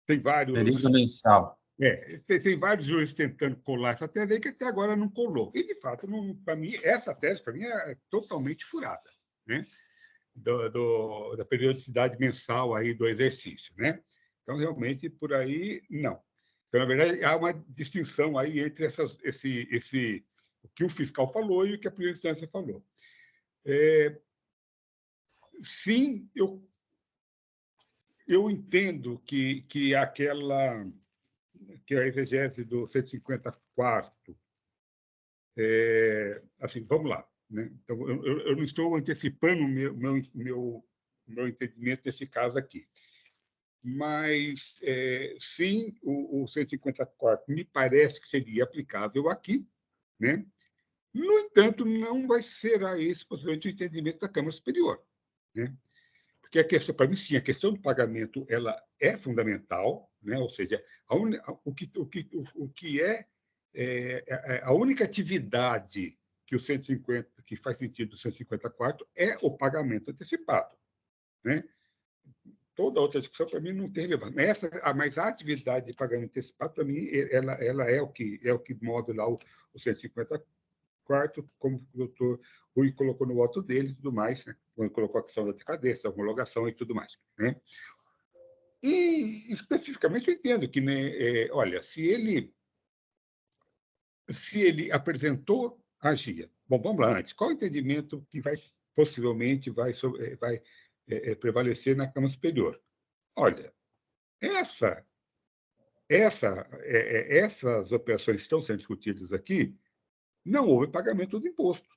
Tem vários. Período mensal. Tem vários juízes tentando colar essa tese aí que até agora não colou. E, de fato, para mim, essa tese, para mim, é totalmente furada, né? Da periodicidade mensal aí do exercício, né? Então, realmente, por aí, não. Então, na verdade, há uma distinção aí entre o que o fiscal falou e o que a primeira instância falou. Sim, eu entendo que a exegese do 154, assim, vamos lá, né? Então, eu não estou antecipando o meu entendimento desse caso aqui. Mas, sim, o 154 me parece que seria aplicável aqui, né? No entanto, não vai ser esse possivelmente o entendimento da Câmara Superior, né? Porque a questão, para mim, sim, a questão do pagamento ela é fundamental, né? Ou seja, o que a única atividade que o 150, que faz sentido o 154 é o pagamento antecipado, né? Toda outra discussão, para mim, não tem relevância. Mas a atividade de pagamento antecipado, para mim, ela é o que move lá o 154, como o doutor Rui colocou no voto dele e tudo mais, né? Quando colocou a questão da decadência, da homologação e tudo mais, né? E, especificamente, eu entendo que, né, olha, se ele apresentou a GIA, bom, vamos lá antes, qual o entendimento que possivelmente vai prevalecer na Câmara Superior? Olha, essas operações que estão sendo discutidas aqui, não houve pagamento do imposto,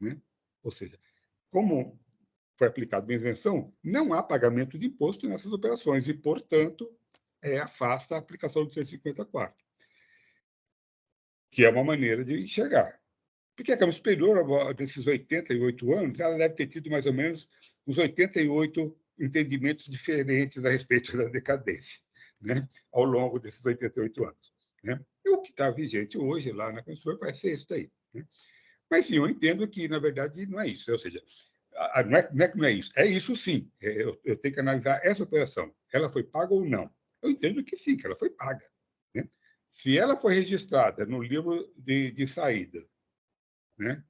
né? Ou seja, como foi aplicada uma isenção, não há pagamento de imposto nessas operações e, portanto, afasta a aplicação do 154, que é uma maneira de enxergar. Porque a Câmara Superior, desses 88 anos, ela deve ter tido mais ou menos uns 88 entendimentos diferentes a respeito da decadência, né? Ao longo desses 88 anos, né? E o que está vigente hoje lá na Câmara Superior vai ser isso daí, né? Mas, sim, eu entendo que, na verdade, não é isso. Ou seja, não é que não é isso. É isso, sim. Eu tenho que analisar essa operação. Ela foi paga ou não? Eu entendo que sim, que ela foi paga, né? Se ela foi registrada no livro de saída, né?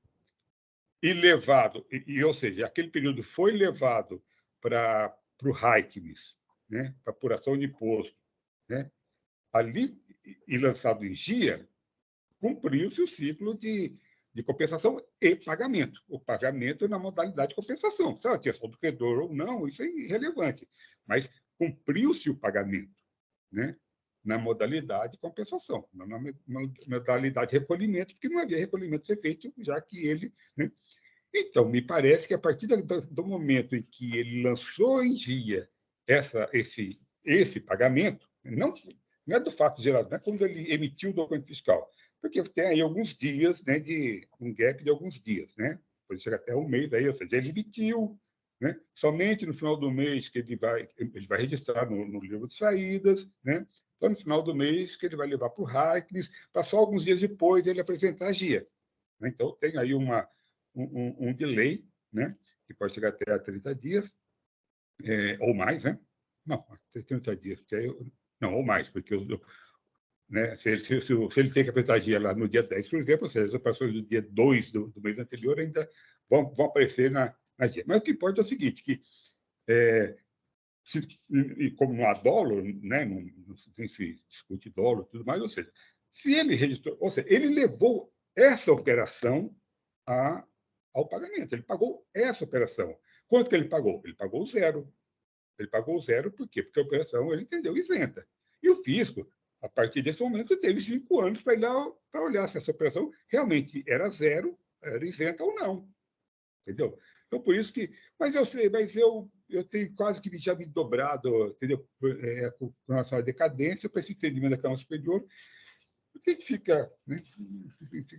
E levado, ou seja, aquele período foi levado para o RAICMS, né? Para apuração de imposto, né? Ali, e lançado em GIA, cumpriu-se o ciclo de compensação e pagamento. O pagamento na modalidade de compensação. Se ela tinha saldo credor ou não, isso é irrelevante. Mas cumpriu-se o pagamento, né? Na modalidade de compensação, não na modalidade de recolhimento, porque não havia recolhimento a ser feito, já que ele, né? Então, me parece que a partir do momento em que ele lançou em dia esse pagamento, não é do fato gerado, não é quando ele emitiu o documento fiscal, porque tem aí alguns dias, né, de um gap de alguns dias, né? Pode chegar até um mês aí, ou seja, ele emitiu, né? Somente no final do mês que ele vai registrar no livro de saídas, né? Então, no final do mês que ele vai levar para o RACNIS, para só alguns dias depois ele apresentar a GIA. Né? Então, tem aí um delay, né? Que pode chegar até a 30 dias, ou mais, né? Não, até 30 dias, porque aí não, ou mais, porque né, se ele tem que apresentar a GIA lá no dia 10, por exemplo, ou seja, as operações do dia 2 do mês anterior ainda vão aparecer na GIA. Mas o que importa é o seguinte, que e como não há dolo, né, não se discute dolo e tudo mais, ou seja, se ele registrou, ou seja, ele levou essa operação ao pagamento, ele pagou essa operação. Quanto que ele pagou? Ele pagou zero. Ele pagou zero por quê? Porque a operação ele entendeu isenta. E o fisco, a partir desse momento, teve 5 anos para olhar se essa operação realmente era zero, era isenta ou não. Entendeu? Então, por isso que... Mas eu tenho quase que já me dobrado, entendeu? Com relação à decadência, para esse entendimento da Câmara Superior, porque a gente fica, né,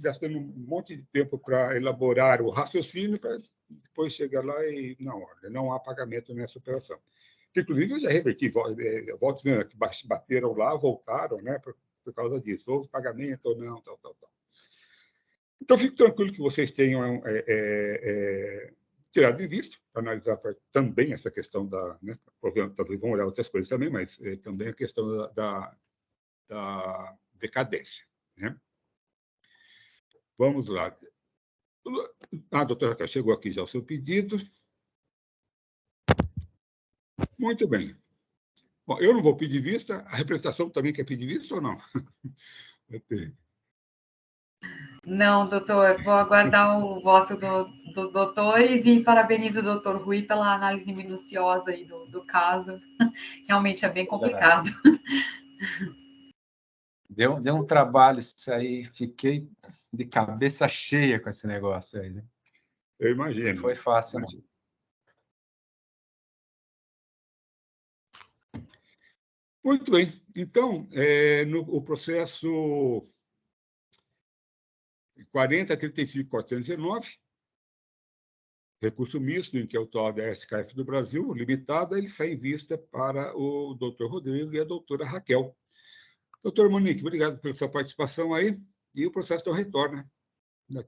gastando um monte de tempo para elaborar o raciocínio, para depois chegar lá e, não, olha, não há pagamento nessa operação. Inclusive, eu já reverti votos que bateram lá, voltaram, né, por causa disso. Houve pagamento ou não, tal. Então, fico tranquilo que vocês tenham tirado de vista, para analisar também essa questão da... Né, talvez vão olhar outras coisas também, mas também a questão da decadência. Né? Vamos lá. Doutora Raquel, chegou aqui já o seu pedido. Muito bem. Bom, eu não vou pedir vista. A representação também quer pedir vista ou não? Não, doutor, vou aguardar o voto dos doutores e parabenizo o doutor Rui pela análise minuciosa aí do caso. Realmente é bem complicado. Deu um trabalho isso aí, fiquei de cabeça cheia com esse negócio aí. Né? Eu imagino. Não foi fácil, não. Muito bem. Então, o processo 40.35.419, recurso misto, em que é autor da SKF do Brasil, limitada, ele sai em vista para o doutor Rodrigo e a doutora Raquel. Doutora Monique, obrigado pela sua participação aí, e o processo então retorna.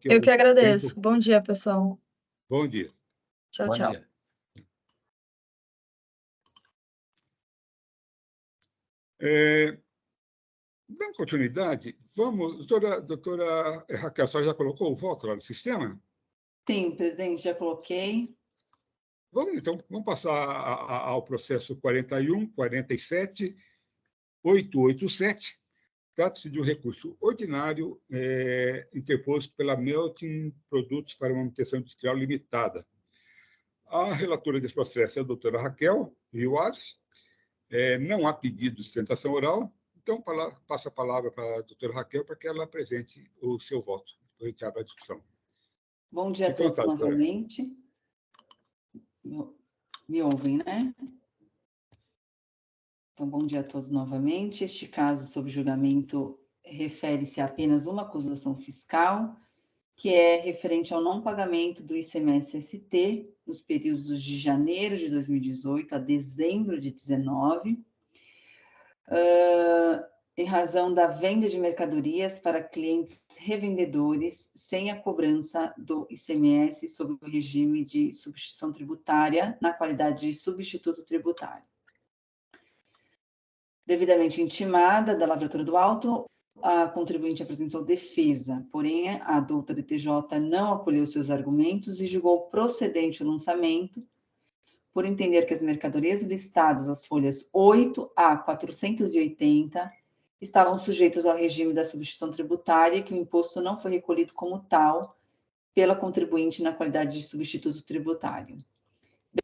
Eu que agradeço. Bom dia, pessoal. Bom dia. Tchau, Bom tchau. dia. Dando continuidade, vamos... Doutora Raquel, a senhora já colocou o voto lá no sistema? Sim, presidente, já coloquei. Vamos passar ao processo 41.47.887. Trata-se de um recurso ordinário interposto pela Melting Produtos para Manutenção Industrial Limitada. A relatora desse processo é a doutora Raquel Rioaz. Não há pedido de sustentação oral, então passo a palavra para a doutora Raquel para que ela apresente o seu voto. Depois a gente abre a discussão. Bom dia a todos novamente. Me ouvem, né? Então, bom dia a todos novamente. Este caso sob julgamento refere-se a apenas uma acusação fiscal, que é referente ao não pagamento do ICMS-ST nos períodos de janeiro de 2018 a dezembro de 2019, em razão da venda de mercadorias para clientes revendedores sem a cobrança do ICMS sob o regime de substituição tributária na qualidade de substituto tributário. Devidamente intimada da Lavratura do Alto, a contribuinte apresentou defesa, porém a adulta DTJ não acolheu seus argumentos e julgou procedente o lançamento, por entender que as mercadorias listadas às folhas 8 a 480 estavam sujeitas ao regime da substituição tributária e que o imposto não foi recolhido como tal pela contribuinte na qualidade de substituto tributário,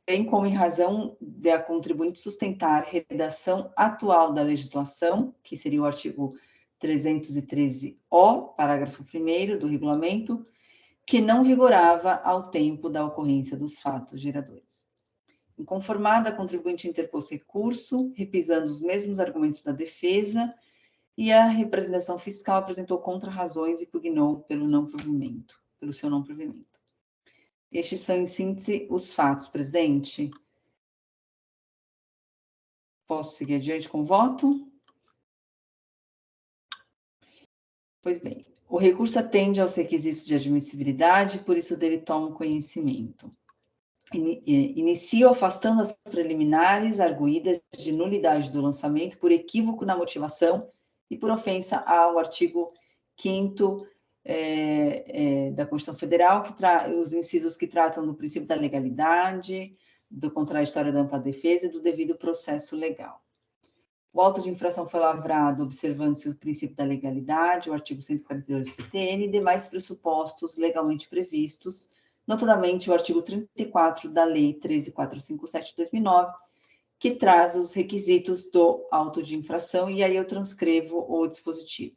bem como em razão de a contribuinte sustentar redação atual da legislação, que seria o artigo 313-O, parágrafo 1º do regulamento, que não vigorava ao tempo da ocorrência dos fatos geradores. Inconformada, a contribuinte interpôs recurso, repisando os mesmos argumentos da defesa, e a representação fiscal apresentou contra-razões e pugnou pelo seu não provimento. Estes são, em síntese, os fatos, presidente. Posso seguir adiante com o voto? Pois bem, o recurso atende aos requisitos de admissibilidade, por isso dele tomo conhecimento. Inicio afastando as preliminares arguídas de nulidade do lançamento por equívoco na motivação e por ofensa ao artigo 5º da Constituição Federal, os incisos que tratam do princípio da legalidade, do contraditório da ampla defesa e do devido processo legal. O auto de infração foi lavrado observando-se o princípio da legalidade, o artigo 142 do CTN e demais pressupostos legalmente previstos, notadamente o artigo 34 da Lei 13.457 de 2009, que traz os requisitos do auto de infração, e aí eu transcrevo o dispositivo.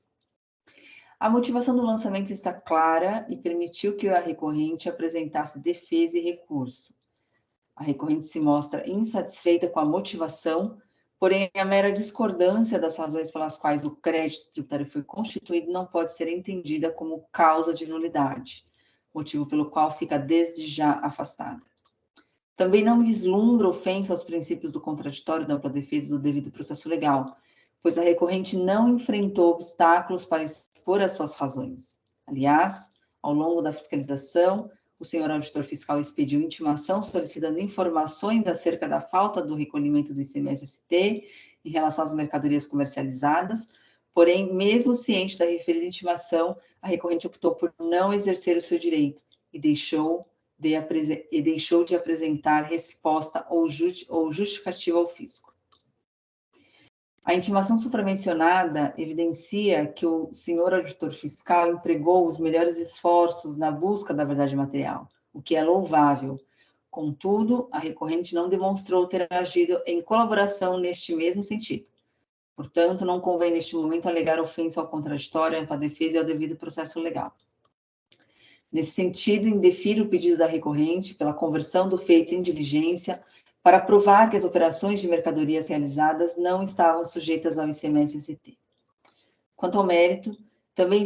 A motivação do lançamento está clara e permitiu que a recorrente apresentasse defesa e recurso. A recorrente se mostra insatisfeita com a motivação, porém a mera discordância das razões pelas quais o crédito tributário foi constituído não pode ser entendida como causa de nulidade, motivo pelo qual fica desde já afastada. Também não vislumbra ofensa aos princípios do contraditório, da ampla defesa e do devido processo legal, pois a recorrente não enfrentou obstáculos para expor as suas razões. Aliás, ao longo da fiscalização, o senhor auditor fiscal expediu intimação solicitando informações acerca da falta do recolhimento do ICMS-ST em relação às mercadorias comercializadas, porém, mesmo ciente da referida intimação, a recorrente optou por não exercer o seu direito e deixou de apresentar resposta ou justificativa ao fisco. A intimação supramencionada evidencia que o senhor auditor fiscal empregou os melhores esforços na busca da verdade material, o que é louvável. Contudo, a recorrente não demonstrou ter agido em colaboração neste mesmo sentido. Portanto, não convém neste momento alegar ofensa ao contraditório, à ampla defesa e ao devido processo legal. Nesse sentido, indefiro o pedido da recorrente pela conversão do feito em diligência para provar que as operações de mercadorias realizadas não estavam sujeitas ao ICMS-ST. Quanto ao mérito, também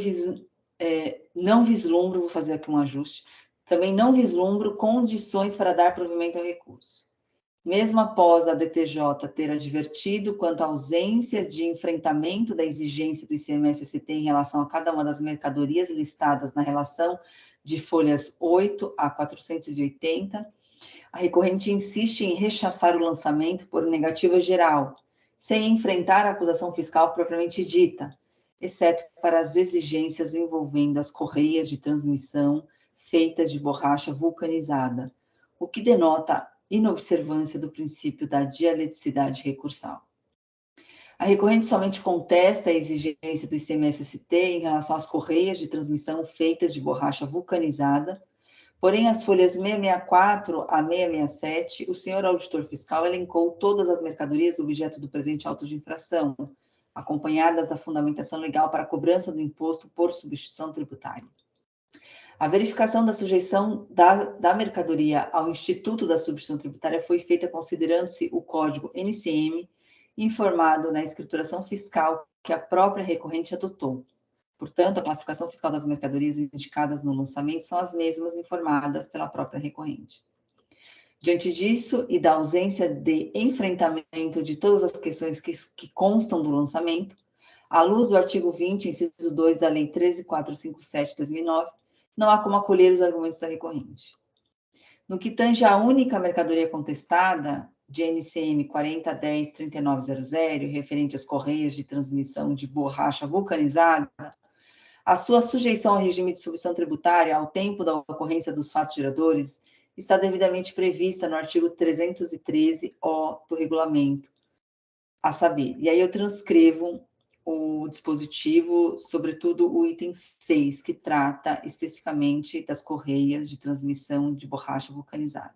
não vislumbro, vou fazer aqui um ajuste, também não vislumbro condições para dar provimento ao recurso. Mesmo após a DTJ ter advertido quanto à ausência de enfrentamento da exigência do ICMS-ST em relação a cada uma das mercadorias listadas na relação de folhas 8 a 480, a recorrente insiste em rechaçar o lançamento por negativa geral, sem enfrentar a acusação fiscal propriamente dita, exceto para as exigências envolvendo as correias de transmissão feitas de borracha vulcanizada, o que denota inobservância do princípio da dialeticidade recursal. A recorrente somente contesta a exigência do ICMS-ST em relação às correias de transmissão feitas de borracha vulcanizada. Porém, as folhas 664 a 667, o senhor auditor fiscal elencou todas as mercadorias objeto do presente auto de infração, acompanhadas da fundamentação legal para a cobrança do imposto por substituição tributária. A verificação da sujeição da mercadoria ao Instituto da Substituição Tributária foi feita considerando-se o código NCM informado na escrituração fiscal que a própria recorrente adotou. Portanto, a classificação fiscal das mercadorias indicadas no lançamento são as mesmas informadas pela própria recorrente. Diante disso e da ausência de enfrentamento de todas as questões que constam do lançamento, à luz do artigo 20, inciso 2 da Lei 13.457 de 2009, não há como acolher os argumentos da recorrente. No que tange à única mercadoria contestada, de NCM 4010-3900, referente às correias de transmissão de borracha vulcanizada, a sua sujeição ao regime de substituição tributária ao tempo da ocorrência dos fatos geradores está devidamente prevista no artigo 313-O do regulamento, a saber, e aí eu transcrevo o dispositivo, sobretudo o item 6, que trata especificamente das correias de transmissão de borracha vulcanizada.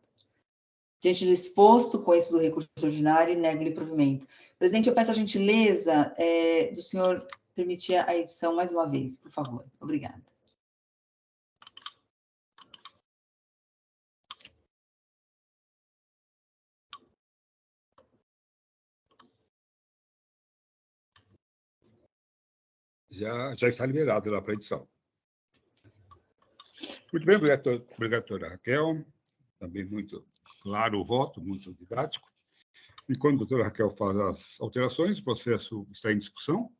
Diante do exposto, com isso do recurso ordinário, nego-lhe provimento. Presidente, eu peço a gentileza do senhor permitir a edição mais uma vez, por favor. Obrigada. já está liberado lá para edição. Muito bem, obrigado, doutora Raquel. Também muito claro o voto, muito didático. Enquanto a doutora Raquel faz as alterações, o processo está em discussão.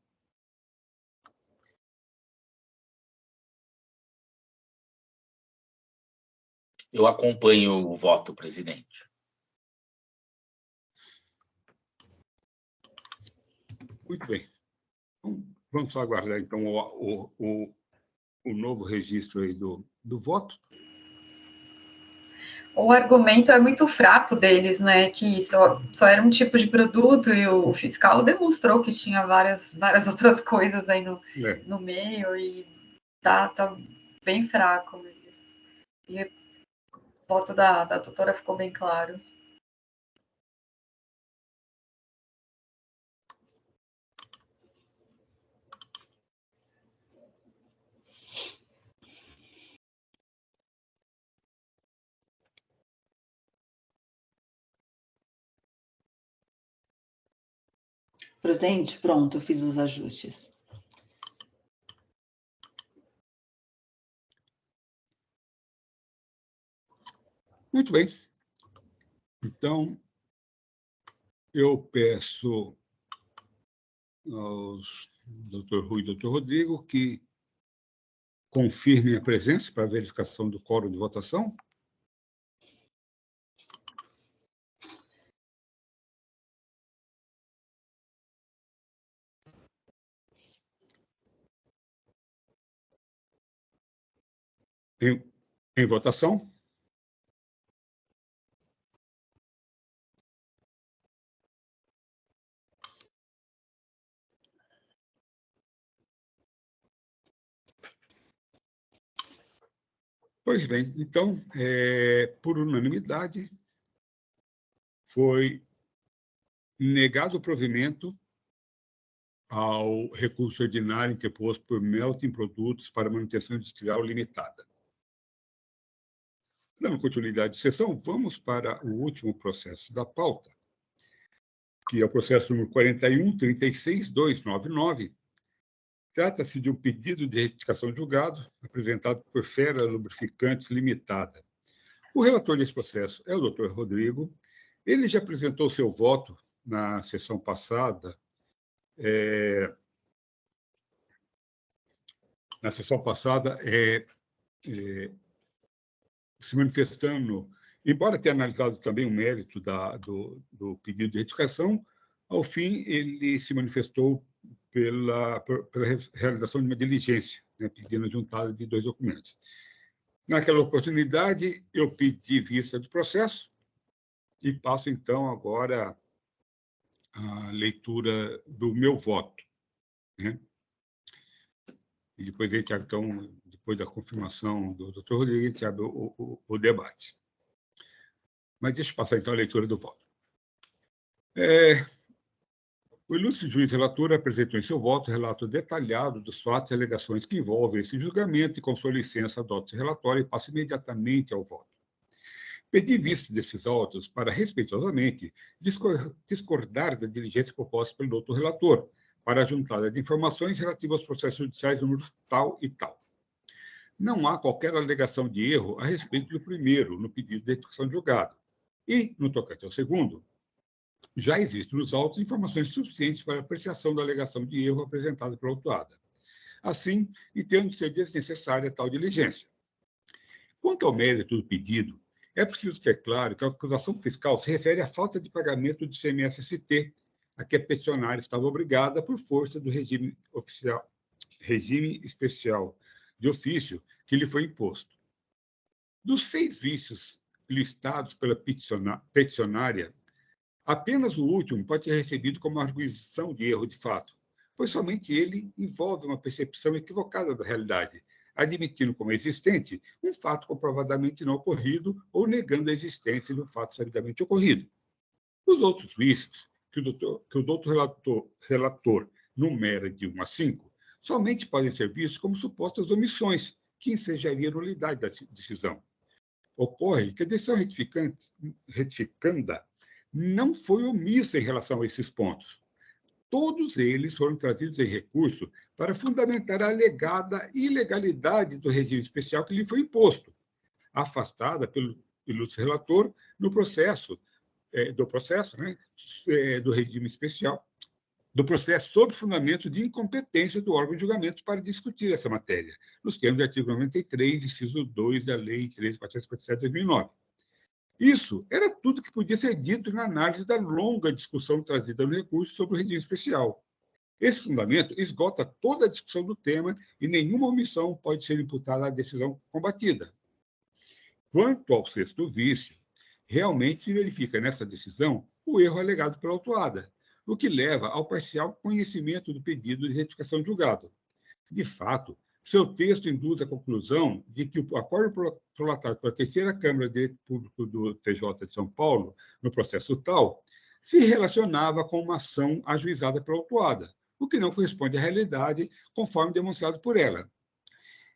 Eu acompanho o voto, presidente. Muito bem. Vamos só aguardar, então, o novo registro aí do voto. O argumento é muito fraco deles, né? Que só era um tipo de produto e o fiscal demonstrou que tinha várias outras coisas aí no meio e tá bem fraco. E o voto da doutora ficou bem claro. Presidente, pronto, eu fiz os ajustes. Muito bem. Então, eu peço aos doutor Rui e doutor Rodrigo que confirmem a presença para verificação do quórum de votação. Em votação. Pois bem, então, por unanimidade, foi negado o provimento ao recurso ordinário interposto por Melting Produtos para manutenção industrial limitada. Dando continuidade de sessão, vamos para o último processo da pauta, que é o processo número 41.36.299. Trata-se de um pedido de retificação de julgado apresentado por Fera Lubrificantes Limitada. O relator desse processo é o doutor Rodrigo. Ele já apresentou seu voto na sessão passada, se manifestando, embora tenha analisado também o mérito do pedido de retificação, ao fim ele se manifestou pela realização de uma diligência, né, pedindo a juntada de 2 documentos. Naquela oportunidade, eu pedi vista do processo e passo, então, agora a leitura do meu voto, né? E depois, então, depois da confirmação do Dr. Rodrigo, a gente abre o debate. Mas deixa eu passar, então, a leitura do voto. O ilustre juiz relator apresentou em seu voto relato detalhado dos fatos e alegações que envolvem esse julgamento e, com sua licença, adote o relatório e passe imediatamente ao voto. Pedi vista desses autos para, respeitosamente, discordar da diligência proposta pelo doutor relator, para a juntada de informações relativas aos processos judiciais números tal e tal. Não há qualquer alegação de erro a respeito do primeiro, no pedido de execução de julgado. E, no tocante ao segundo, já existem nos autos informações suficientes para apreciação da alegação de erro apresentada pela autuada. Assim, entendo ser desnecessária tal diligência. Quanto ao mérito do pedido, é preciso ter claro que a acusação fiscal se refere à falta de pagamento de CMS-ST, a que a peticionária estava obrigada por força do regime especial de ofício que lhe foi imposto. Dos 6 vícios listados pela peticionária, apenas o último pode ser recebido como arguição de erro de fato, pois somente ele envolve uma percepção equivocada da realidade, admitindo como existente um fato comprovadamente não ocorrido ou negando a existência de um fato sabidamente ocorrido. Os outros vícios, que o doutor relator numera de 1 a 5, somente podem ser vistos como supostas omissões, que ensejariam a nulidade da decisão. Ocorre que a decisão retificanda não foi omissa em relação a esses pontos. todos eles foram trazidos em recurso para fundamentar a alegada ilegalidade do regime especial que lhe foi imposto, afastada pelo ilustre relator no processo, do regime especial, do processo sob fundamento de incompetência do órgão de julgamento para discutir essa matéria, nos termos do artigo 93, inciso 2 da Lei 13.457 de 2009. Isso era tudo que podia ser dito na análise da longa discussão trazida no recurso sobre o regime especial. Esse fundamento esgota toda a discussão do tema e nenhuma omissão pode ser imputada à decisão combatida. Quanto ao sexto vício, realmente se verifica nessa decisão o erro alegado pela autuada, o que leva ao parcial conhecimento do pedido de retificação de julgado. De fato, seu texto induz a conclusão de que o acordo prolatado pela terceira Câmara de Direito Público do TJ de São Paulo, no processo tal, se relacionava com uma ação ajuizada pela autuada, o que não corresponde à realidade, conforme demonstrado por ela.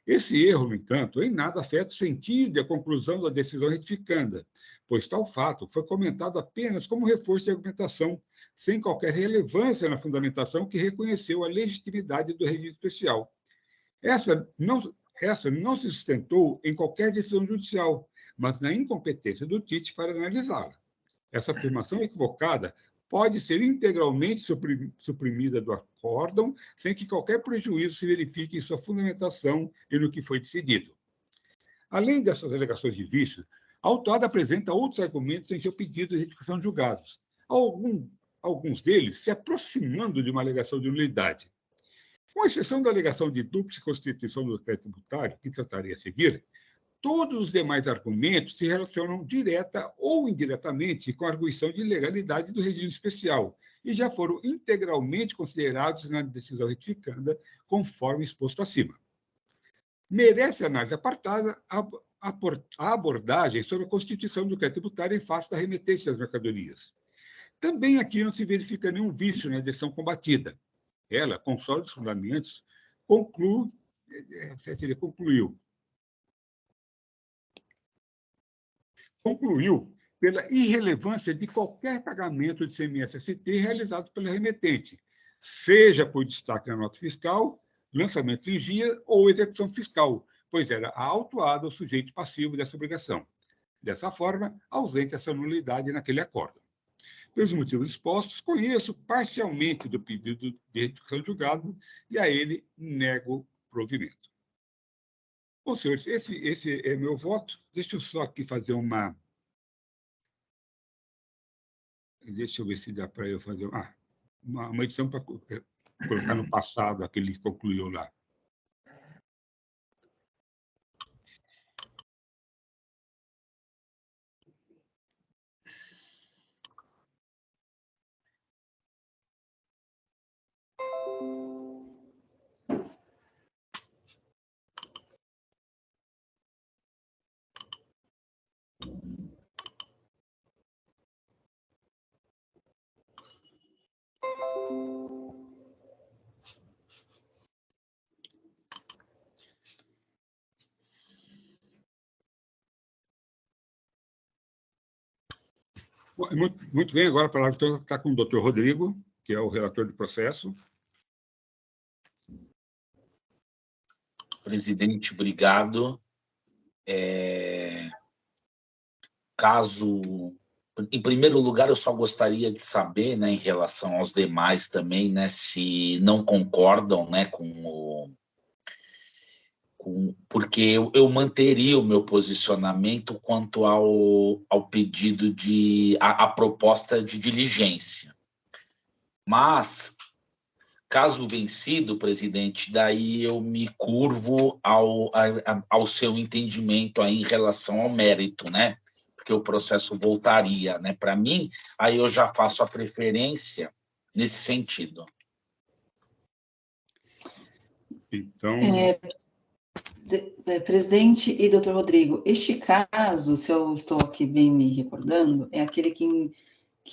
Esse erro, no entanto, em nada afeta o sentido e a conclusão da decisão retificanda, pois tal fato foi comentado apenas como reforço de argumentação, sem qualquer relevância na fundamentação que reconheceu a legitimidade do regime especial. Essa não se sustentou em qualquer decisão judicial, mas na incompetência do TIT para analisá-la. Essa afirmação equivocada pode ser integralmente suprimida do acórdão, sem que qualquer prejuízo se verifique em sua fundamentação e no que foi decidido. Além dessas alegações de vício, a autuada apresenta outros argumentos em seu pedido de retificação de julgados, alguns deles se aproximando de uma alegação de nulidade. Com exceção da alegação de dupla constituição do crédito tributário, que tratarei a seguir, todos os demais argumentos se relacionam direta ou indiretamente com a arguição de ilegalidade do regime especial e já foram integralmente considerados na decisão retificanda, conforme exposto acima. Merece análise apartada a abordagem sobre a constituição do crédito tributário em face da remetência das mercadorias. Também aqui não se verifica nenhum vício na decisão combatida. Ela, com sólidos fundamentos, concluiu pela irrelevância de qualquer pagamento de CMS-ST realizado pela remetente, seja por destaque na nota fiscal, lançamento em dia ou execução fiscal, pois era a autuada o sujeito passivo dessa obrigação. Dessa forma, ausente essa nulidade naquele acordo. Pelos motivos expostos, conheço parcialmente do pedido de retificação de julgado e a ele nego provimento. Bom, senhores, esse é meu voto. Deixa eu só aqui fazer uma... Deixa eu ver se dá para eu fazer uma edição para colocar no passado aquele que concluiu lá. Muito bem, agora a palavra está com o doutor Rodrigo, que é o relator do processo. Presidente, obrigado. Em primeiro lugar, eu só gostaria de saber, né, em relação aos demais também, né, se não concordam, né, porque eu manteria o meu posicionamento quanto ao pedido a proposta de diligência. Mas, caso vencido, presidente, daí eu me curvo ao seu entendimento aí em relação ao mérito, né? Porque o processo voltaria, né, para mim, aí eu já faço a preferência nesse sentido. Então... Presidente e doutor Rodrigo, este caso, se eu estou aqui bem me recordando, é aquele que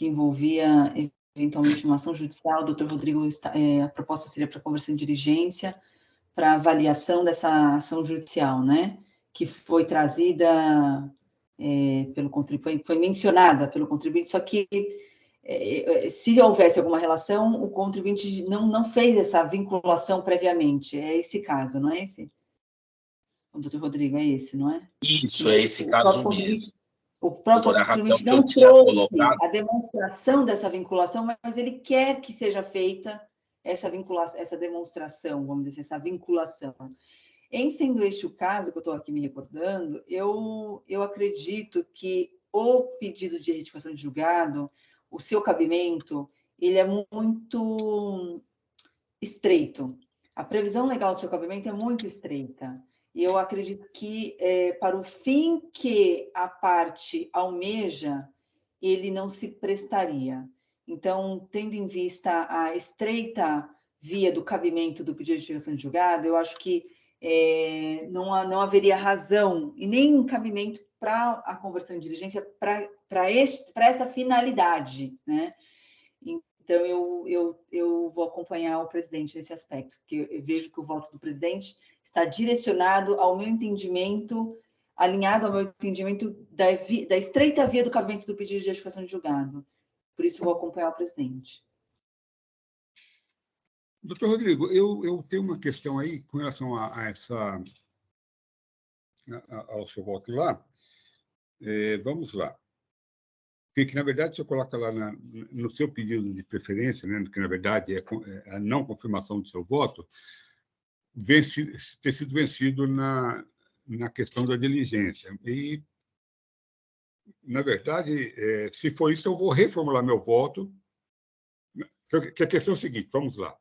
envolvia eventualmente uma ação judicial. Doutor Rodrigo, a proposta seria para conversão de diligência, para avaliação dessa ação judicial, né? Que foi trazida pelo contribuinte, foi mencionada pelo contribuinte, só que se houvesse alguma relação, o contribuinte não fez essa vinculação previamente. É esse caso, não é esse? O doutor Rodrigo, é esse, não é? Isso, é esse caso mesmo. O próprio contribuinte não trouxe a demonstração dessa vinculação, mas ele quer que seja feita essa vinculação, essa demonstração, vamos dizer, essa vinculação. Em sendo este o caso, que eu estou aqui me recordando, eu acredito que o pedido de retificação de julgado, o seu cabimento, ele é muito estreito. A previsão legal do seu cabimento é muito estreita. E eu acredito que, para o fim que a parte almeja, ele não se prestaria. Então, tendo em vista a estreita via do cabimento do pedido de retificação de julgado, eu acho que não haveria razão e nem cabimento para a conversão em diligência para esta finalidade, né? Então, eu vou acompanhar o presidente nesse aspecto, porque eu vejo que o voto do presidente está direcionado ao meu entendimento, alinhado ao meu entendimento da estreita via do cabimento do pedido de retificação de julgado. Por isso, eu vou acompanhar o presidente. Doutor Rodrigo, eu tenho uma questão aí com relação ao seu voto lá. Vamos lá. Porque, na verdade, você coloca lá no seu pedido de preferência, né, que, na verdade, é a não confirmação do seu voto, ter sido vencido na questão da diligência. E, na verdade, se for isso, eu vou reformular meu voto. Que a questão é a seguinte, vamos lá.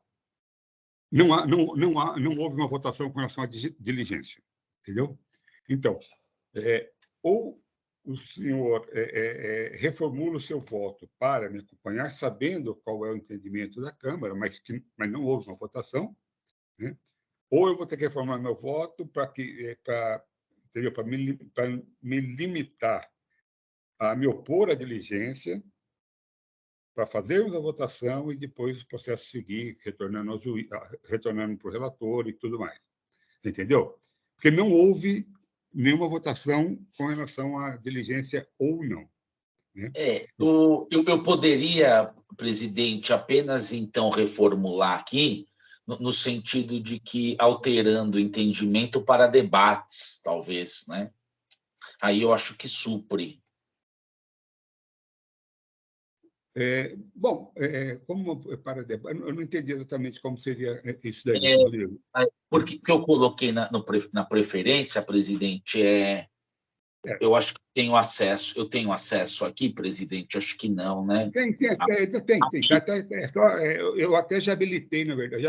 Não houve uma votação com relação à diligência, entendeu? Então, ou o senhor reformula o seu voto para me acompanhar, sabendo qual é o entendimento da Câmara, mas não houve uma votação, né? Ou eu vou ter que reformular meu voto para me limitar a me opor à diligência, para fazermos a votação e depois o processo seguir, retornando para o relator e tudo mais. Entendeu? Porque não houve nenhuma votação com relação à diligência ou não. Né? Eu poderia, presidente, apenas, então, reformular aqui, no sentido de que alterando o entendimento para debates, talvez, né? Aí eu acho que supre. Como para debate, eu não entendi exatamente como seria isso daí, Rodrigo. Porque eu coloquei na preferência, presidente, eu acho que eu tenho acesso aqui, presidente, acho que não, né? Tem. Eu até já habilitei, na verdade,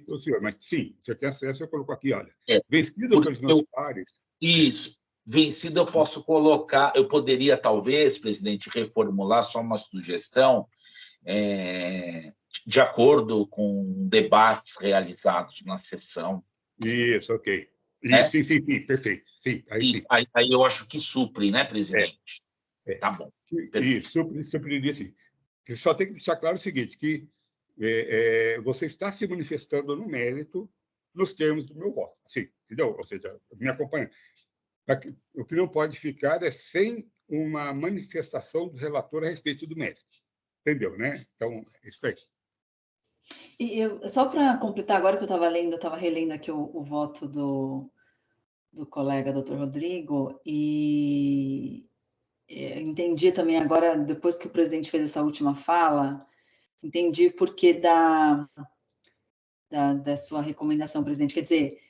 para o senhor, mas sim, o senhor tem acesso, eu coloco aqui, olha, vencido pelos meus pares. Isso. Vencido, eu posso colocar, eu poderia, talvez, presidente, reformular só uma sugestão de acordo com debates realizados na sessão. Isso, ok. Sim, perfeito. Sim, aí eu acho que supre, né, presidente? Tá bom. Isso, supriria sim. Só tem que deixar claro o seguinte, que você está se manifestando no mérito nos termos do meu voto. Sim, entendeu? Ou seja, me acompanhando. O que não pode ficar é sem uma manifestação do relator a respeito do mérito. Entendeu, né? Então, isso aí. Só para completar, agora que eu estava relendo aqui o voto do colega doutor Rodrigo, e entendi também agora, depois que o presidente fez essa última fala, entendi o porquê da sua recomendação, presidente. Quer dizer,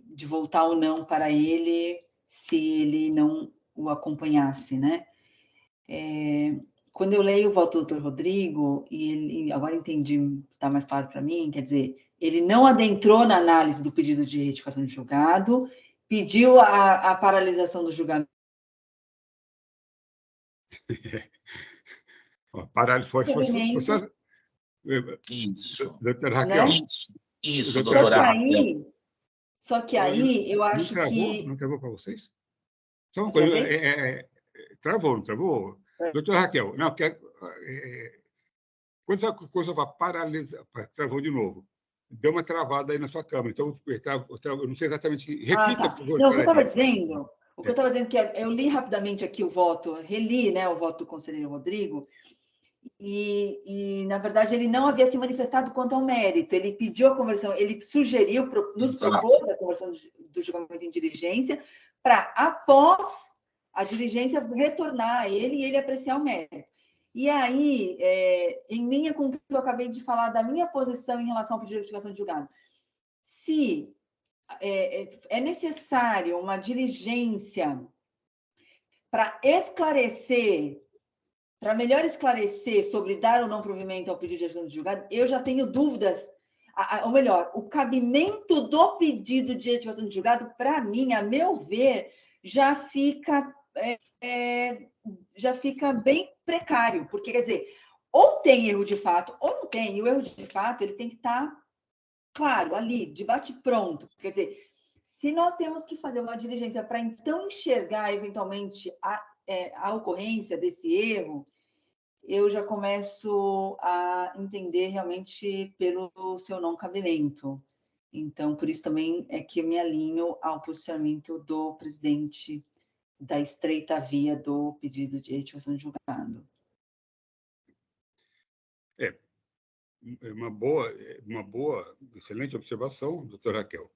de voltar ou não para ele se ele não o acompanhasse, né? Quando eu leio o voto do doutor Rodrigo, e agora entendi, está mais claro para mim, quer dizer, ele não adentrou na análise do pedido de retificação de julgado, pediu a paralisação do julgamento. Foi isso. Doutora Raquel. Né? Isso, doutora Raquel. Só que aí, eu acho que... Não travou para vocês? Só uma coisa, não travou? Doutora Raquel, não, quando essa coisa vai paralisar, travou de novo. Deu uma travada aí na sua câmera, então eu não sei exatamente. Repita, por favor. Não, o que eu estava dizendo O que eu estava dizendo que eu li rapidamente aqui o voto, reli, né, o voto do conselheiro Rodrigo, na verdade, ele não havia se manifestado quanto ao mérito. Ele pediu a conversão, ele sugeriu, nos propôs a conversão do julgamento em diligência, para, após a diligência, retornar a ele e ele apreciar o mérito. E aí, em linha com o que eu acabei de falar da minha posição em relação ao pedido de justificação de julgado, se é necessário uma diligência para esclarecer, para melhor esclarecer sobre dar ou não provimento ao pedido de justificação de julgado, eu já tenho dúvidas, ou melhor, o cabimento do pedido de justificação de julgado, para mim, a meu ver, já fica bem precário, porque, quer dizer, ou tem erro de fato, ou não tem, e o erro de fato ele tem que estar claro, ali, de bate-pronto. Quer dizer, se nós temos que fazer uma diligência para, então, enxergar, eventualmente, a ocorrência desse erro, eu já começo a entender realmente pelo seu não cabimento. Então, por isso também é que eu me alinho ao posicionamento do presidente da estreita via do pedido de retificação de julgado. É uma boa, excelente observação, doutora Raquel.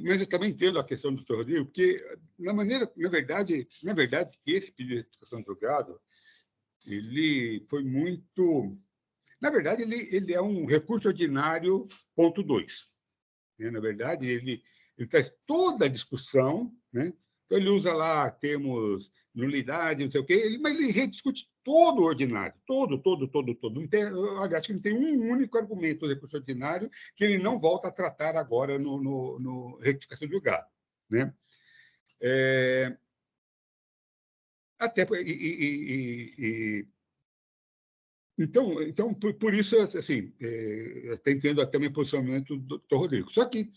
Mas eu também entendo a questão do doutor Rodrigo, porque, na verdade, que esse pedido de retificação de julgado, ele foi muito... Na verdade, ele é um recurso ordinário ponto 2. Né? Na verdade, ele traz toda a discussão, né? Então, ele usa lá termos nulidade, não sei o quê, mas ele rediscute todo o ordinário, todo. Não tem, aliás, que não tem um único argumento do recurso ordinário que ele não volta a tratar agora no retificação de julgado. Né? Até... Então, por isso, assim, até entendo até o posicionamento do Dr. Rodrigo. Só que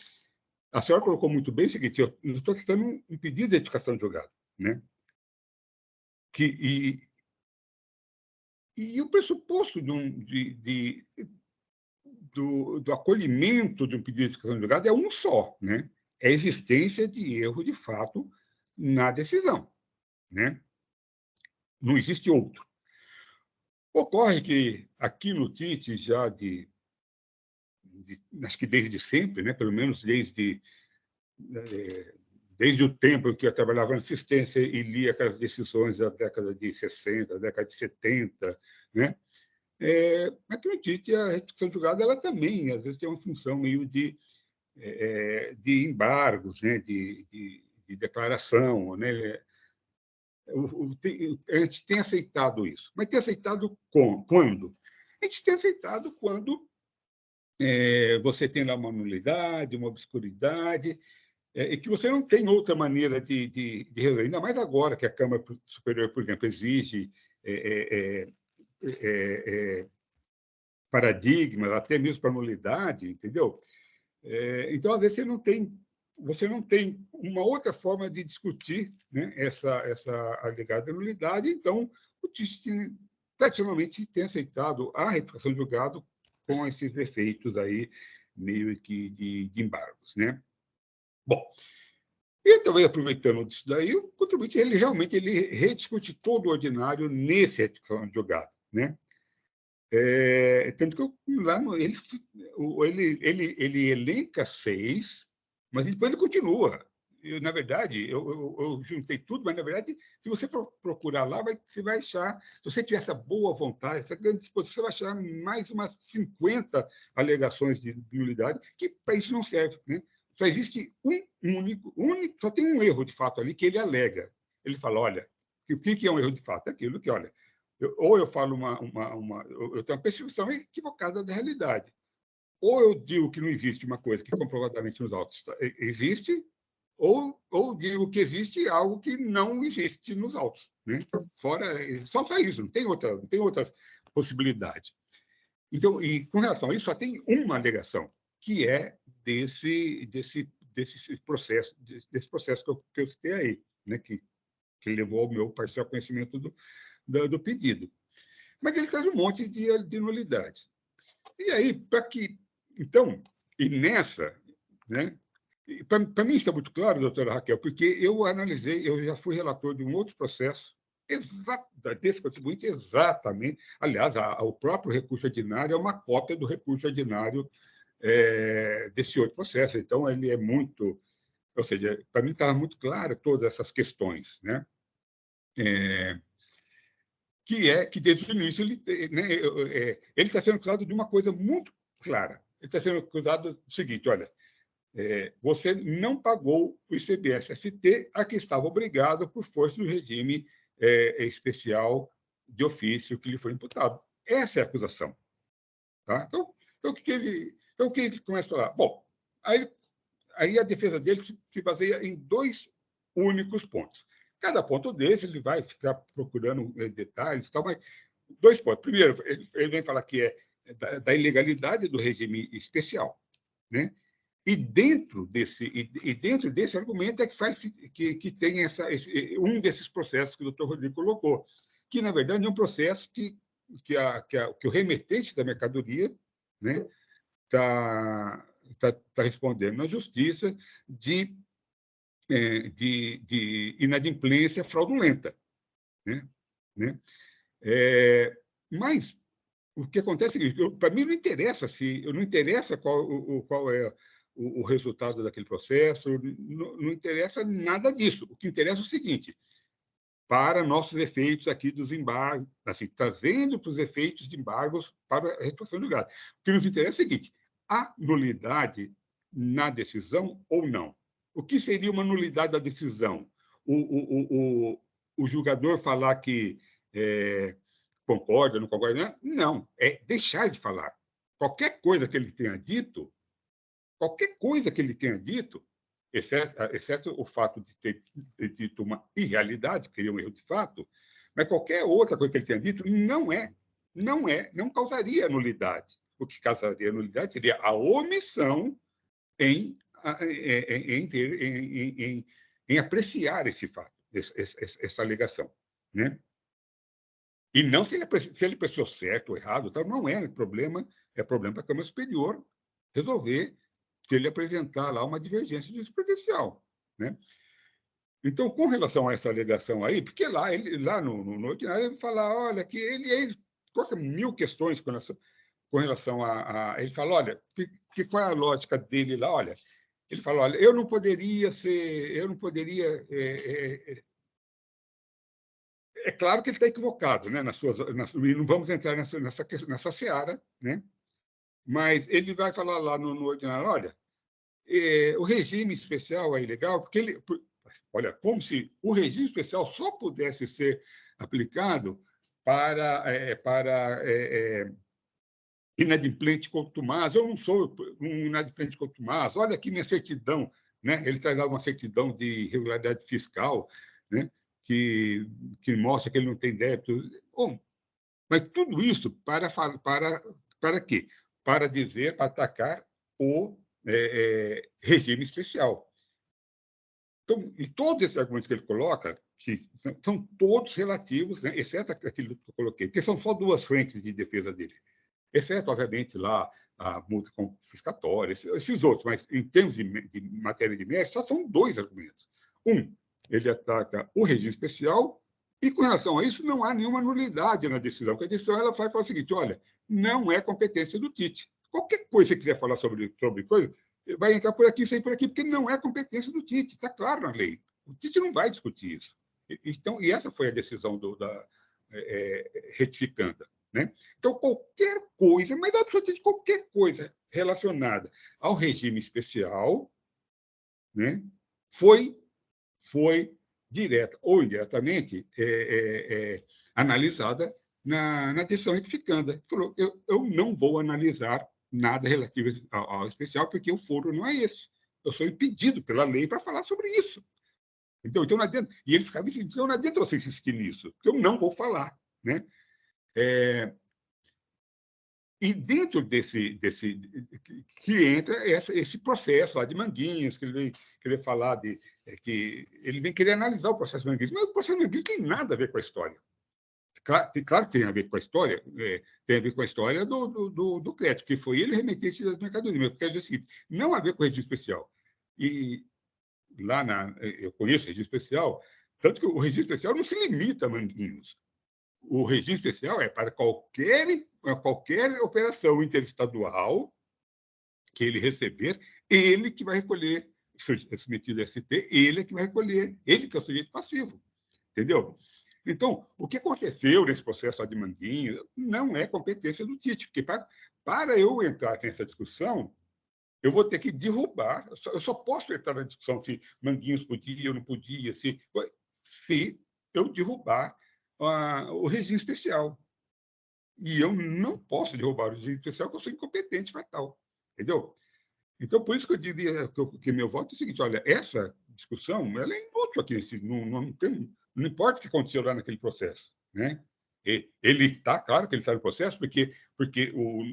a senhora colocou muito bem o seguinte: eu estou citando um pedido de retificação de julgado, né? E o pressuposto do acolhimento de um pedido de retificação de julgado é um só, né? É a existência de erro de fato na decisão, né? Não existe outro. Ocorre que aqui no TIT, já acho que desde sempre, né? Pelo menos desde o tempo em que eu trabalhava na assistência e lia aquelas decisões da década de 60, da década de 70, né? Aqui no TIT, a retificação de julgado, ela também, às vezes, tem uma função meio de embargos, né? de declaração, né? A gente tem aceitado isso. Mas tem aceitado quando? A gente tem aceitado quando você tem lá uma nulidade, uma obscuridade, e que você não tem outra maneira de resolver. Ainda mais agora que a Câmara Superior, por exemplo, exige paradigmas, até mesmo para nulidade, entendeu? Então, às vezes, você não tem uma outra forma de discutir, né, essa alegada nulidade. Então, o TIT tradicionalmente tem aceitado a retificação de julgado com esses efeitos aí, meio que de embargos, né? Bom, e também, aproveitando disso daí, o contribuinte, ele realmente rediscute todo o ordinário nesse retificação de julgado, né? Tanto que lá ele elenca 6, mas depois ele continua. Na verdade, eu juntei tudo, mas, na verdade, se você for procurar lá, você vai achar, se você tiver essa boa vontade, essa grande disposição, você vai achar mais umas 50 alegações de nulidade, que para isso não serve, né? Só existe só tem um erro de fato ali que ele alega. Ele fala, olha, o que é um erro de fato? É aquilo que, olha, ou eu falo eu tenho uma percepção equivocada da realidade, ou eu digo que não existe uma coisa que comprovadamente nos autos existe, ou digo que existe algo que não existe nos autos, né? Fora, só isso, não tem outras possibilidades. Então, e com relação a isso, só tem uma alegação, que é desse processo que eu citei aí, né? que levou ao meu parcial conhecimento do pedido. Mas ele traz um monte de nulidades. E aí, então, e nessa, né, Para mim isso é muito claro, doutora Raquel, porque eu analisei, eu já fui relator de um outro processo, desse contribuinte exatamente. Aliás, o próprio recurso ordinário é uma cópia do recurso ordinário desse outro processo. Então, ele é muito... Ou seja, para mim estava muito claro todas essas questões, né? Que desde o início ele está sendo acusado de uma coisa muito clara. Ele está sendo acusado do seguinte: olha, você não pagou o ICMS-ST a que estava obrigado por força do regime especial de ofício que lhe foi imputado. Essa é a acusação. Tá? Então, o que ele começa a falar? Bom, aí a defesa dele se baseia em 2 únicos pontos. Cada ponto desse, ele vai ficar procurando detalhes, tal, mas 2 pontos. Primeiro, ele vem falar que é da ilegalidade do regime especial, né? E dentro desse argumento é que tem um desses processos que o doutor Rodrigo colocou, que, na verdade, é um processo que o remetente da mercadoria, né, tá respondendo na justiça de inadimplência fraudulenta, né? Mas o que acontece é que, para mim, não interessa qual é o resultado daquele processo, não interessa nada disso. O que interessa é o seguinte: para nossos efeitos aqui dos embargos, assim, trazendo para os efeitos de embargos para a restituição de julgado. O que nos interessa é o seguinte: há nulidade na decisão ou não? O que seria uma nulidade da decisão? O julgador falar que concorda, não concorda? Não, é deixar de falar. Qualquer coisa que ele tenha dito, exceto o fato de ter dito uma irrealidade, que seria um erro de fato, mas qualquer outra coisa que ele tenha dito não causaria nulidade. O que causaria nulidade seria a omissão em apreciar esse fato, essa alegação, né? E não se ele apreciou certo ou errado, então não é problema, é problema para a Câmara Superior resolver se ele apresentar lá uma divergência jurisprudencial, né? Então, com relação a essa alegação aí, porque lá no ordinário ele fala, olha, que ele coloca 1000 questões com relação a ele fala, olha, qual é a lógica dele lá? Olha, ele fala, olha, eu não poderia. É claro que ele está equivocado, né? E não vamos entrar nessa seara, né? Mas ele vai falar lá no ordinário, olha, o regime especial é ilegal, porque olha, como se o regime especial só pudesse ser aplicado para inadimplente contumaz. Eu não sou um inadimplente contumaz. Olha aqui minha certidão, né? Ele traz lá uma certidão de irregularidade fiscal, né? Que mostra que ele não tem débito. Bom, mas tudo isso para quê? Para atacar o regime especial. Então, e todos esses argumentos que ele coloca, que são todos relativos, né, exceto aquilo que eu coloquei, porque são só 2 frentes de defesa dele, exceto, obviamente, lá a multa confiscatória, esses outros, mas em termos de matéria de mérito, só são 2 argumentos. Ele ataca o regime especial, e com relação a isso não há nenhuma nulidade na decisão, porque a decisão ela vai falar o seguinte, olha, não é competência do TIT. Qualquer coisa que você quiser falar sobre coisa, vai entrar por aqui, sair por aqui, porque não é competência do TIT, está claro na lei. O TIT não vai discutir isso. Então, e essa foi a decisão da retificanda, né? Então, qualquer coisa, mas absolutamente qualquer coisa relacionada ao regime especial, né, foi direta ou indiretamente analisada na decisão retificanda. Ele falou, eu não vou analisar nada relativo ao especial, porque o foro não é esse. Eu sou impedido pela lei para falar sobre isso. Então não adianta. E ele ficava dizendo, então não adianta você insistir nisso, porque eu não vou falar, né? E dentro desse que entra esse processo lá de Manguinhos, que ele vem falar que ele vem querer analisar o processo de Manguinhos, mas o processo de Manguinhos não tem nada a ver com a história. Claro que tem a ver com a história, tem a ver com a história do crédito, que foi ele remetente das mercadorias, mas quer dizer o seguinte, não a ver com o regime especial. E lá eu conheço o regime especial, tanto que o regime especial não se limita a Manguinhos. O regime especial é para qualquer operação interestadual que ele receber, ele que vai recolher, submetido a ST, ele que vai recolher, ele que é o sujeito passivo, entendeu? Então, o que aconteceu nesse processo de Manguinhos não é competência do Tite, porque para eu entrar nessa discussão, eu vou ter que derrubar, eu só posso entrar na discussão se Manguinhos podia ou não podia, se eu derrubar o regime especial. E eu não posso derrubar o regime especial, porque eu sou incompetente para tal, entendeu? Então, por isso que eu diria que meu voto é o seguinte, olha, essa discussão ela é inútil aqui, não importa o que aconteceu lá naquele processo, né? Ele está, claro que ele está no processo, porque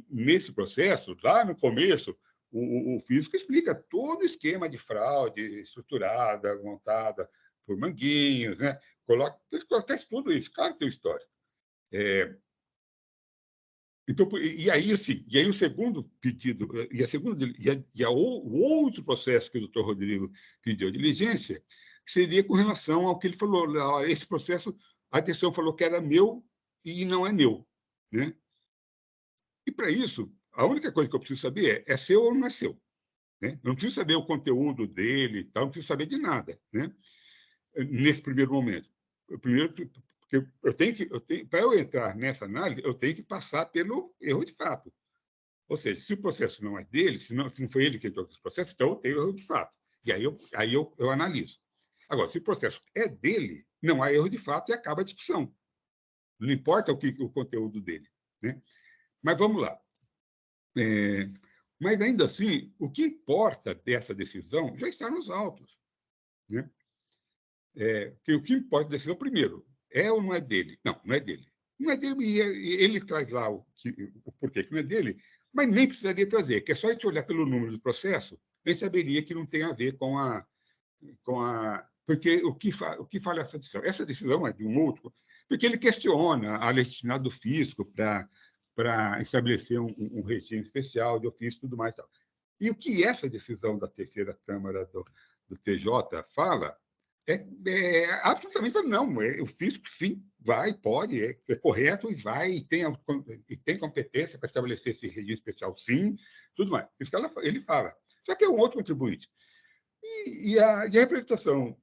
nesse processo, lá no começo, o físico explica todo o esquema de fraude estruturada, montada por Manguinhos, né? Ele coloca tudo isso, claro que tem história. Então, e aí o segundo pedido, o outro processo que o doutor Rodrigo pediu diligência seria com relação ao que ele falou. Esse processo, a decisão falou que era meu e não é meu, né? E, para isso, a única coisa que eu preciso saber é seu ou não é seu, né? Eu não preciso saber o conteúdo dele, tal, não preciso saber de nada, né? Nesse primeiro momento. Porque para eu entrar nessa análise, eu tenho que passar pelo erro de fato. Ou seja, se o processo não é dele, se não foi ele que entrou nesse processo, então eu tenho erro de fato. E aí eu analiso. Agora, se o processo é dele, não há erro de fato e acaba a discussão. Não importa o conteúdo dele, né? Mas vamos lá. Mas, ainda assim, o que importa dessa decisão já está nos autos, né? Que o que importa da decisão, primeiro, é ou não é dele? Não, não é dele. Não é dele, e ele traz lá o porquê que não é dele, mas nem precisaria trazer, que é só a gente olhar pelo número do processo, nem saberia que não tem a ver com a... Porque o que fala essa decisão? Essa decisão é de um outro, porque ele questiona a legitimidade do fisco para estabelecer um regime especial de ofício e tudo mais. Tal. E o que essa decisão da terceira Câmara do TJ fala absolutamente não. O fisco, sim, pode, é correto e vai, e tem competência para estabelecer esse regime especial, sim, tudo mais. Isso que ele fala. Só que é um outro contribuinte. E a representação,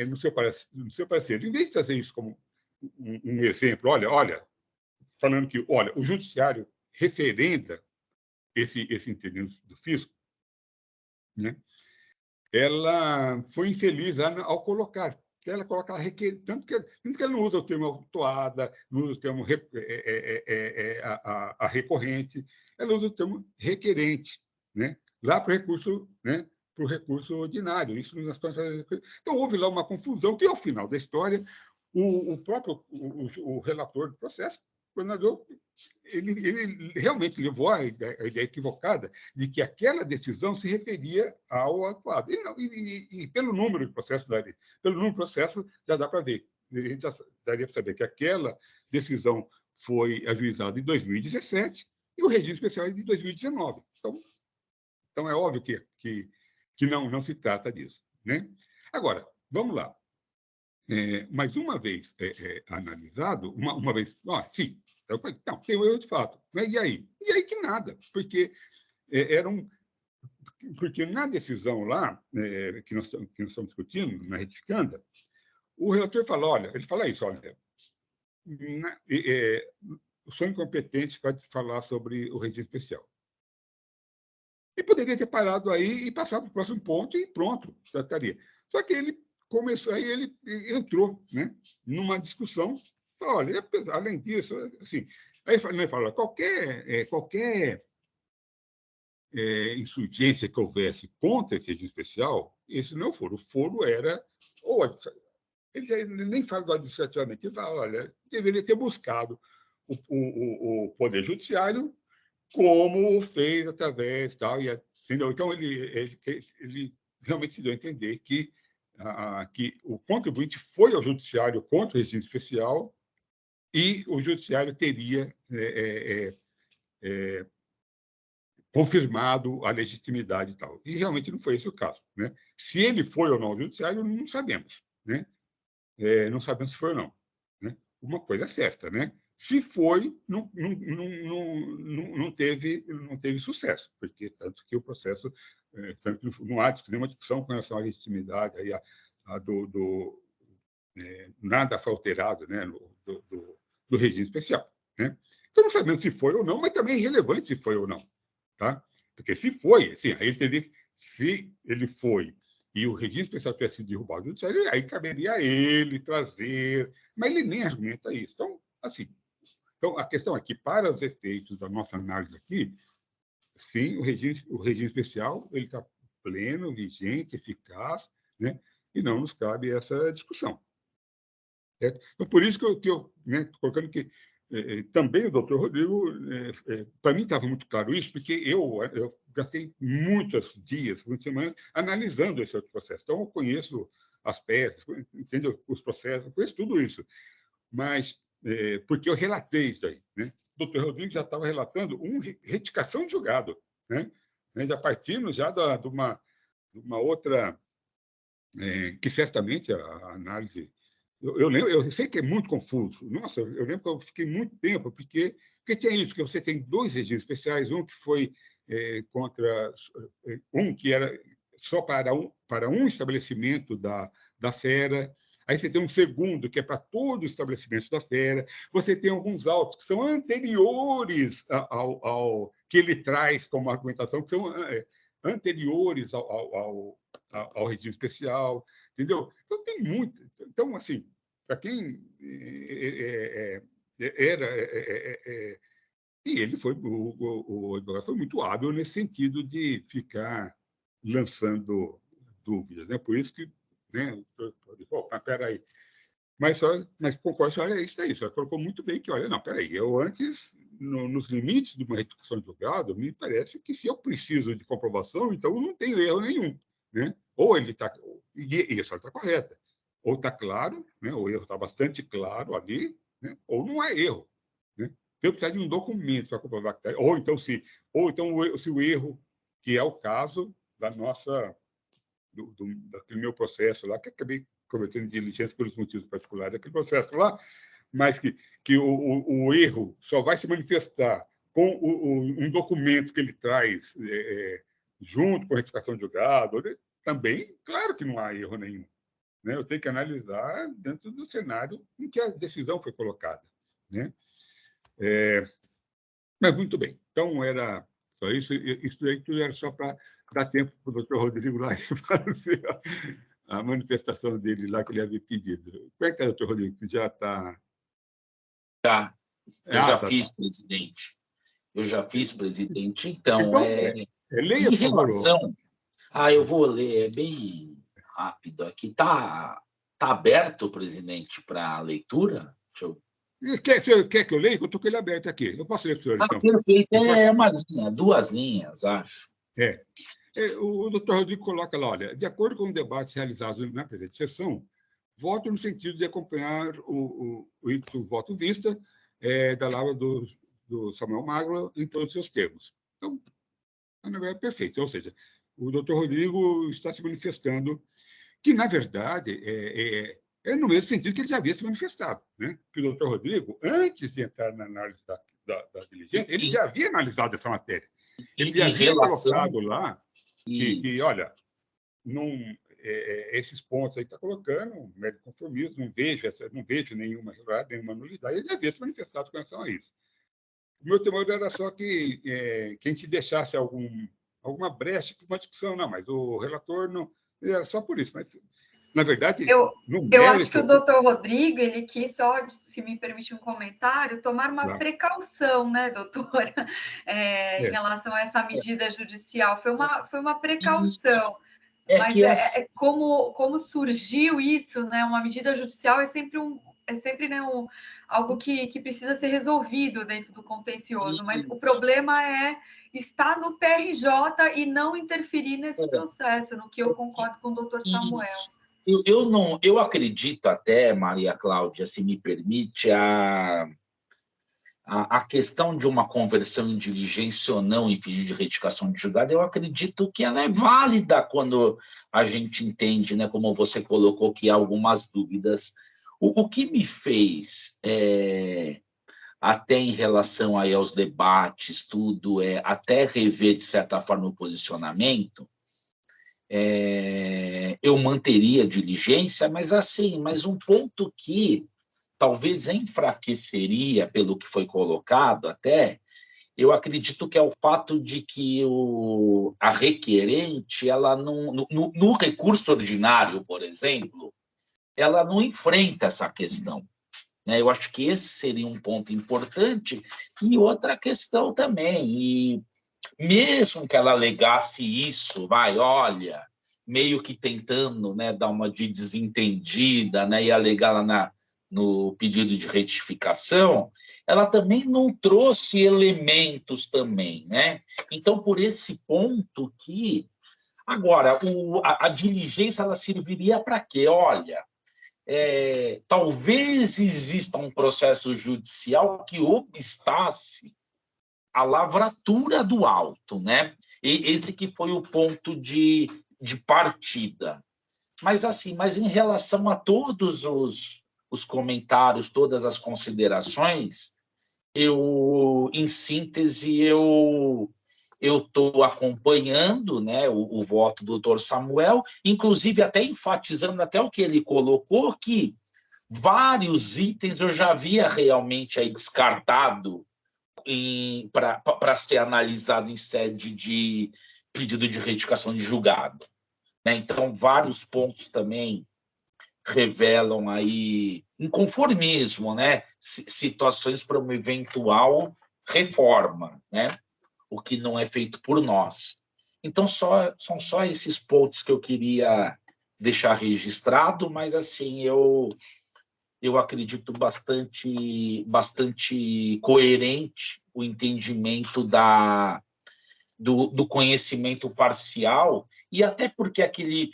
no seu parecer, em vez de fazer isso como um exemplo, olha, falando que, o judiciário referenda esse entendimento do fisco, né? Ela foi infeliz ao colocar. Ela coloca tanto que ela não usa o termo autuada, não usa o termo a recorrente, ela usa o termo requerente, né? Lá para o recurso, né? Para o recurso ordinário. Isso então, houve lá uma confusão que, ao final da história, o próprio relator do processo, o governador, ele realmente levou a ideia equivocada de que aquela decisão se referia ao atuado. E pelo número de processo, já dá para ver. A gente já daria para saber que aquela decisão foi ajuizada em 2017 e o regime especial é de 2019. Então é óbvio que não se trata disso, né? Agora, vamos lá. Mas uma vez analisado, uma vez... sim, eu falei, não, tem o erro de fato. Mas e aí? E aí que nada, porque porque na decisão lá, que nós estamos discutindo, na retificanda, o relator fala, ele fala isso, eu sou incompetente para falar sobre o regime especial. E poderia ter parado aí e passar para o próximo ponto e pronto, trataria. Só que ele começou, aí ele entrou, né, numa discussão. Olha, além disso, assim, aí ele fala, qualquer insurgência que houvesse contra esse regime especial, esse não é o foro. O foro era... Ele nem fala administrativamente, ele fala, olha, deveria ter buscado o Poder Judiciário como fez através tal, entendeu? Então, ele realmente se deu a entender que o contribuinte foi ao judiciário contra o regime especial e o judiciário teria confirmado a legitimidade e tal. E realmente não foi esse o caso, né? Se ele foi ou não ao judiciário, não sabemos, né? Não sabemos se foi ou não, né? Uma coisa é certa, né? Se foi, não teve sucesso, porque tanto que o processo, tanto não há nenhuma discussão com relação à legitimidade, aí nada foi alterado, né, do regime especial, né? Então não sabemos se foi ou não, mas também é irrelevante se foi ou não, tá? Porque se foi, assim, aí ele teria, se ele foi e o regime especial tivesse sido derrubado do judiciário, aí caberia a ele trazer, mas ele nem argumenta isso. Então, assim, a questão é que, para os efeitos da nossa análise aqui, sim, o regime especial ele está pleno, vigente, eficaz, né? E não nos cabe essa discussão. Certo? Então, por isso que eu né, colocando que também o doutor Rodrigo, para mim estava muito claro isso, porque eu gastei muitos dias, muitas semanas, analisando esse outro processo. Então, eu conheço as peças, entendeu? Os processos, conheço tudo isso. Mas, porque eu relatei isso aí, né? O doutor Rodrigo já estava relatando uma retificação de julgado, né? Já partimos já de uma outra, que certamente a análise... Eu sei que é muito confuso. Nossa, eu lembro que eu fiquei muito tempo, porque tinha isso, que você tem dois regimes especiais, um que foi contra... Um que era só para um estabelecimento da fera, aí você tem um segundo, que é para todo o estabelecimento da fera, você tem alguns autos que são anteriores ao que ele traz como argumentação, que são anteriores ao regime especial, entendeu? Então, tem muito. Então, assim, para quem era... e ele foi, o advogado foi muito hábil nesse sentido de ficar lançando dúvidas, né? Por isso que, né? Pô, mas peraí. Mas concordo, olha, isso é isso. Ela colocou muito bem que, olha, não, peraí, eu antes, nos limites de uma retificação de julgado, me parece que se eu preciso de comprovação, então eu não tenho erro nenhum, né? Ou ele está... E a senhora está correta. Ou está claro, né? O erro está bastante claro ali, né? Ou não há erro, né? Eu preciso de um documento para comprovar que está... Ou então, se o erro, que é o caso da nossa... daquele meu processo lá, que acabei cometendo diligência pelos motivos particulares daquele processo lá, mas que o erro só vai se manifestar com um documento que ele traz junto com a retificação de julgado, também, claro que não há erro nenhum, né? Eu tenho que analisar dentro do cenário em que a decisão foi colocada, né? Mas muito bem. Então, era só isso. Isso aí tudo era só para dar tempo para o doutor Rodrigo lá fazer a manifestação dele lá que ele havia pedido. Como é que é, doutor Rodrigo? Você já está... Já. Eu já fiz, presidente. Eu já fiz, presidente. Então, leia, em relação... eu vou ler, é bem rápido. Aqui está aberto, presidente, para leitura? Deixa eu... Quer que eu leia? Eu estou com ele aberto aqui. Eu posso ler para o senhor, então? Perfeito. É uma linha, 2 linhas, acho. O doutor Rodrigo coloca lá, olha, de acordo com o debate realizado na presente sessão, voto no sentido de acompanhar o voto vista da Laura do Samuel Magro em todos os seus termos. Então, na verdade, perfeito. Ou seja, o doutor Rodrigo está se manifestando que, na verdade, é no mesmo sentido que ele já havia se manifestado, né? Que o doutor Rodrigo, antes de entrar na análise da diligência, ele já havia analisado essa matéria. Ele já havia colocado lá que olha, esses pontos aí que está colocando, um mero conformismo, não vejo nenhuma nulidade, ele já havia se manifestado com relação a isso. O meu temor era só que a gente deixasse alguma brecha para uma discussão, não, mas o relator não... Era só por isso, mas, na verdade... Eu acho que o doutor Rodrigo, ele quis só, se me permite um comentário, tomar uma precaução, né, doutora, em relação a essa medida judicial. Foi uma precaução. Mas como surgiu isso, né? Uma medida judicial é sempre né, algo que precisa ser resolvido dentro do contencioso, mas o problema está no PRJ e não interferir nesse processo, no que eu concordo com o doutor Samuel. Eu acredito até, Maria Cláudia, se me permite, a a questão de uma conversão em diligência ou não em pedido de retificação de julgado, eu acredito que ela é válida quando a gente entende, né, como você colocou, que há algumas dúvidas. O que me fez, até em relação aí aos debates, tudo, até rever, de certa forma, o posicionamento, eu manteria a diligência, mas um ponto que talvez enfraqueceria pelo que foi colocado até, eu acredito que é o fato de que a requerente, ela no recurso ordinário, por exemplo, ela não enfrenta essa questão, né? Eu acho que esse seria um ponto importante. E outra questão também, e mesmo que ela alegasse isso, olha, meio que tentando, né, dar uma de desentendida, né, e alegar lá no pedido de retificação, ela também não trouxe elementos também, né? Então, por esse ponto que... Agora, a diligência, ela serviria para quê? Olha, talvez exista um processo judicial que obstasse a lavratura do auto, né? E esse que foi o ponto de partida. Mas em relação a todos os comentários, todas as considerações, em síntese, eu estou acompanhando, né, o voto do doutor Samuel, inclusive até enfatizando até o que ele colocou, que vários itens eu já havia realmente aí descartado para ser analisado em sede de pedido de retificação de julgado, né? Então, vários pontos também revelam aí inconformismo, né? Situações para uma eventual reforma, né? O que não é feito por nós. Então, são só esses pontos que eu queria deixar registrado, mas, eu acredito bastante coerente o entendimento do conhecimento parcial, e até porque aquele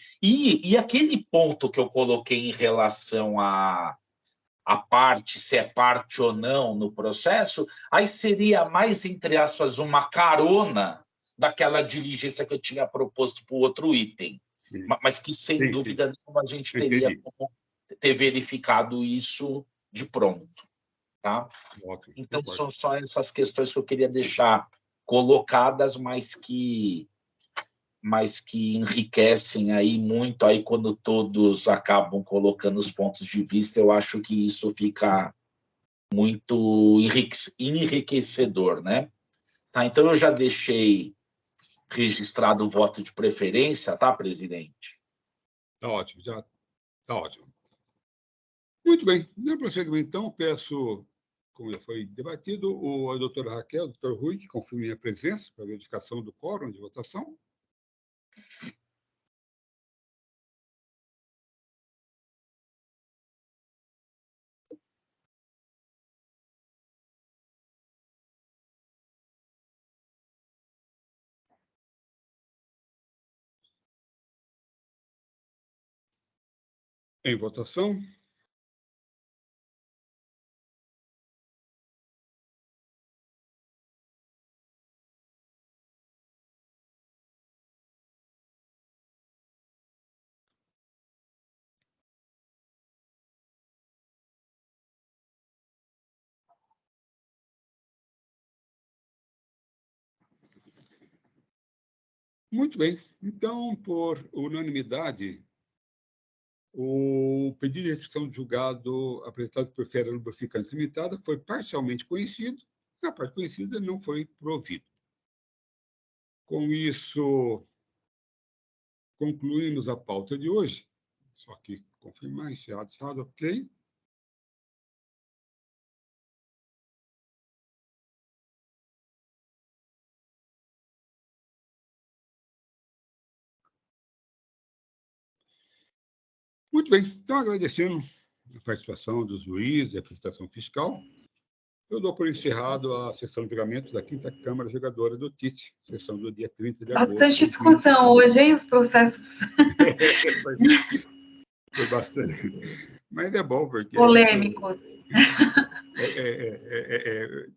ponto que eu coloquei em relação à parte, se é parte ou não no processo, aí seria mais, entre aspas, uma carona daquela diligência que eu tinha proposto para o outro item, mas que, sem dúvida nenhuma, a gente teria como ter verificado isso de pronto, tá? Ótimo. Então, são só essas questões que eu queria deixar colocadas, mas que enriquecem aí muito, aí quando todos acabam colocando os pontos de vista, eu acho que isso fica muito enriquecedor, né? Tá, então, eu já deixei registrado o voto de preferência, tá, presidente? Está ótimo, já está ótimo. Muito bem, dando prosseguimento, então, peço, como já foi debatido, a doutora Raquel, o doutor Rui, que confirme a presença para verificação do quórum de votação. Em votação. Muito bem. Então, por unanimidade, o pedido de restituição de julgado apresentado por Fera Lubrificantes Limitada foi parcialmente conhecido, na parte conhecida não foi provido. Com isso, concluímos a pauta de hoje. Só aqui confirmar, encerrado, ok. Muito bem, então, agradecendo a participação dos juízes e a apresentação fiscal, eu dou por encerrado a sessão de julgamento da 5ª Câmara Julgadora do TIT, sessão do dia 30 de agosto. Bastante discussão hoje, hein, os processos. Foi bastante, mas é bom, porque... Polêmicos.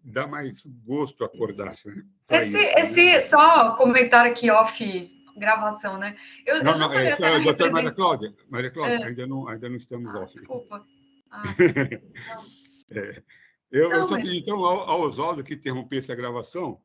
dá mais gosto acordar. Né? Só comentário aqui off gravação, né? Eu já falei até na doutora Maria Cláudia, ainda não estamos off. Desculpa. Eu só pedi, então, ao Oswaldo que interrompesse a gravação,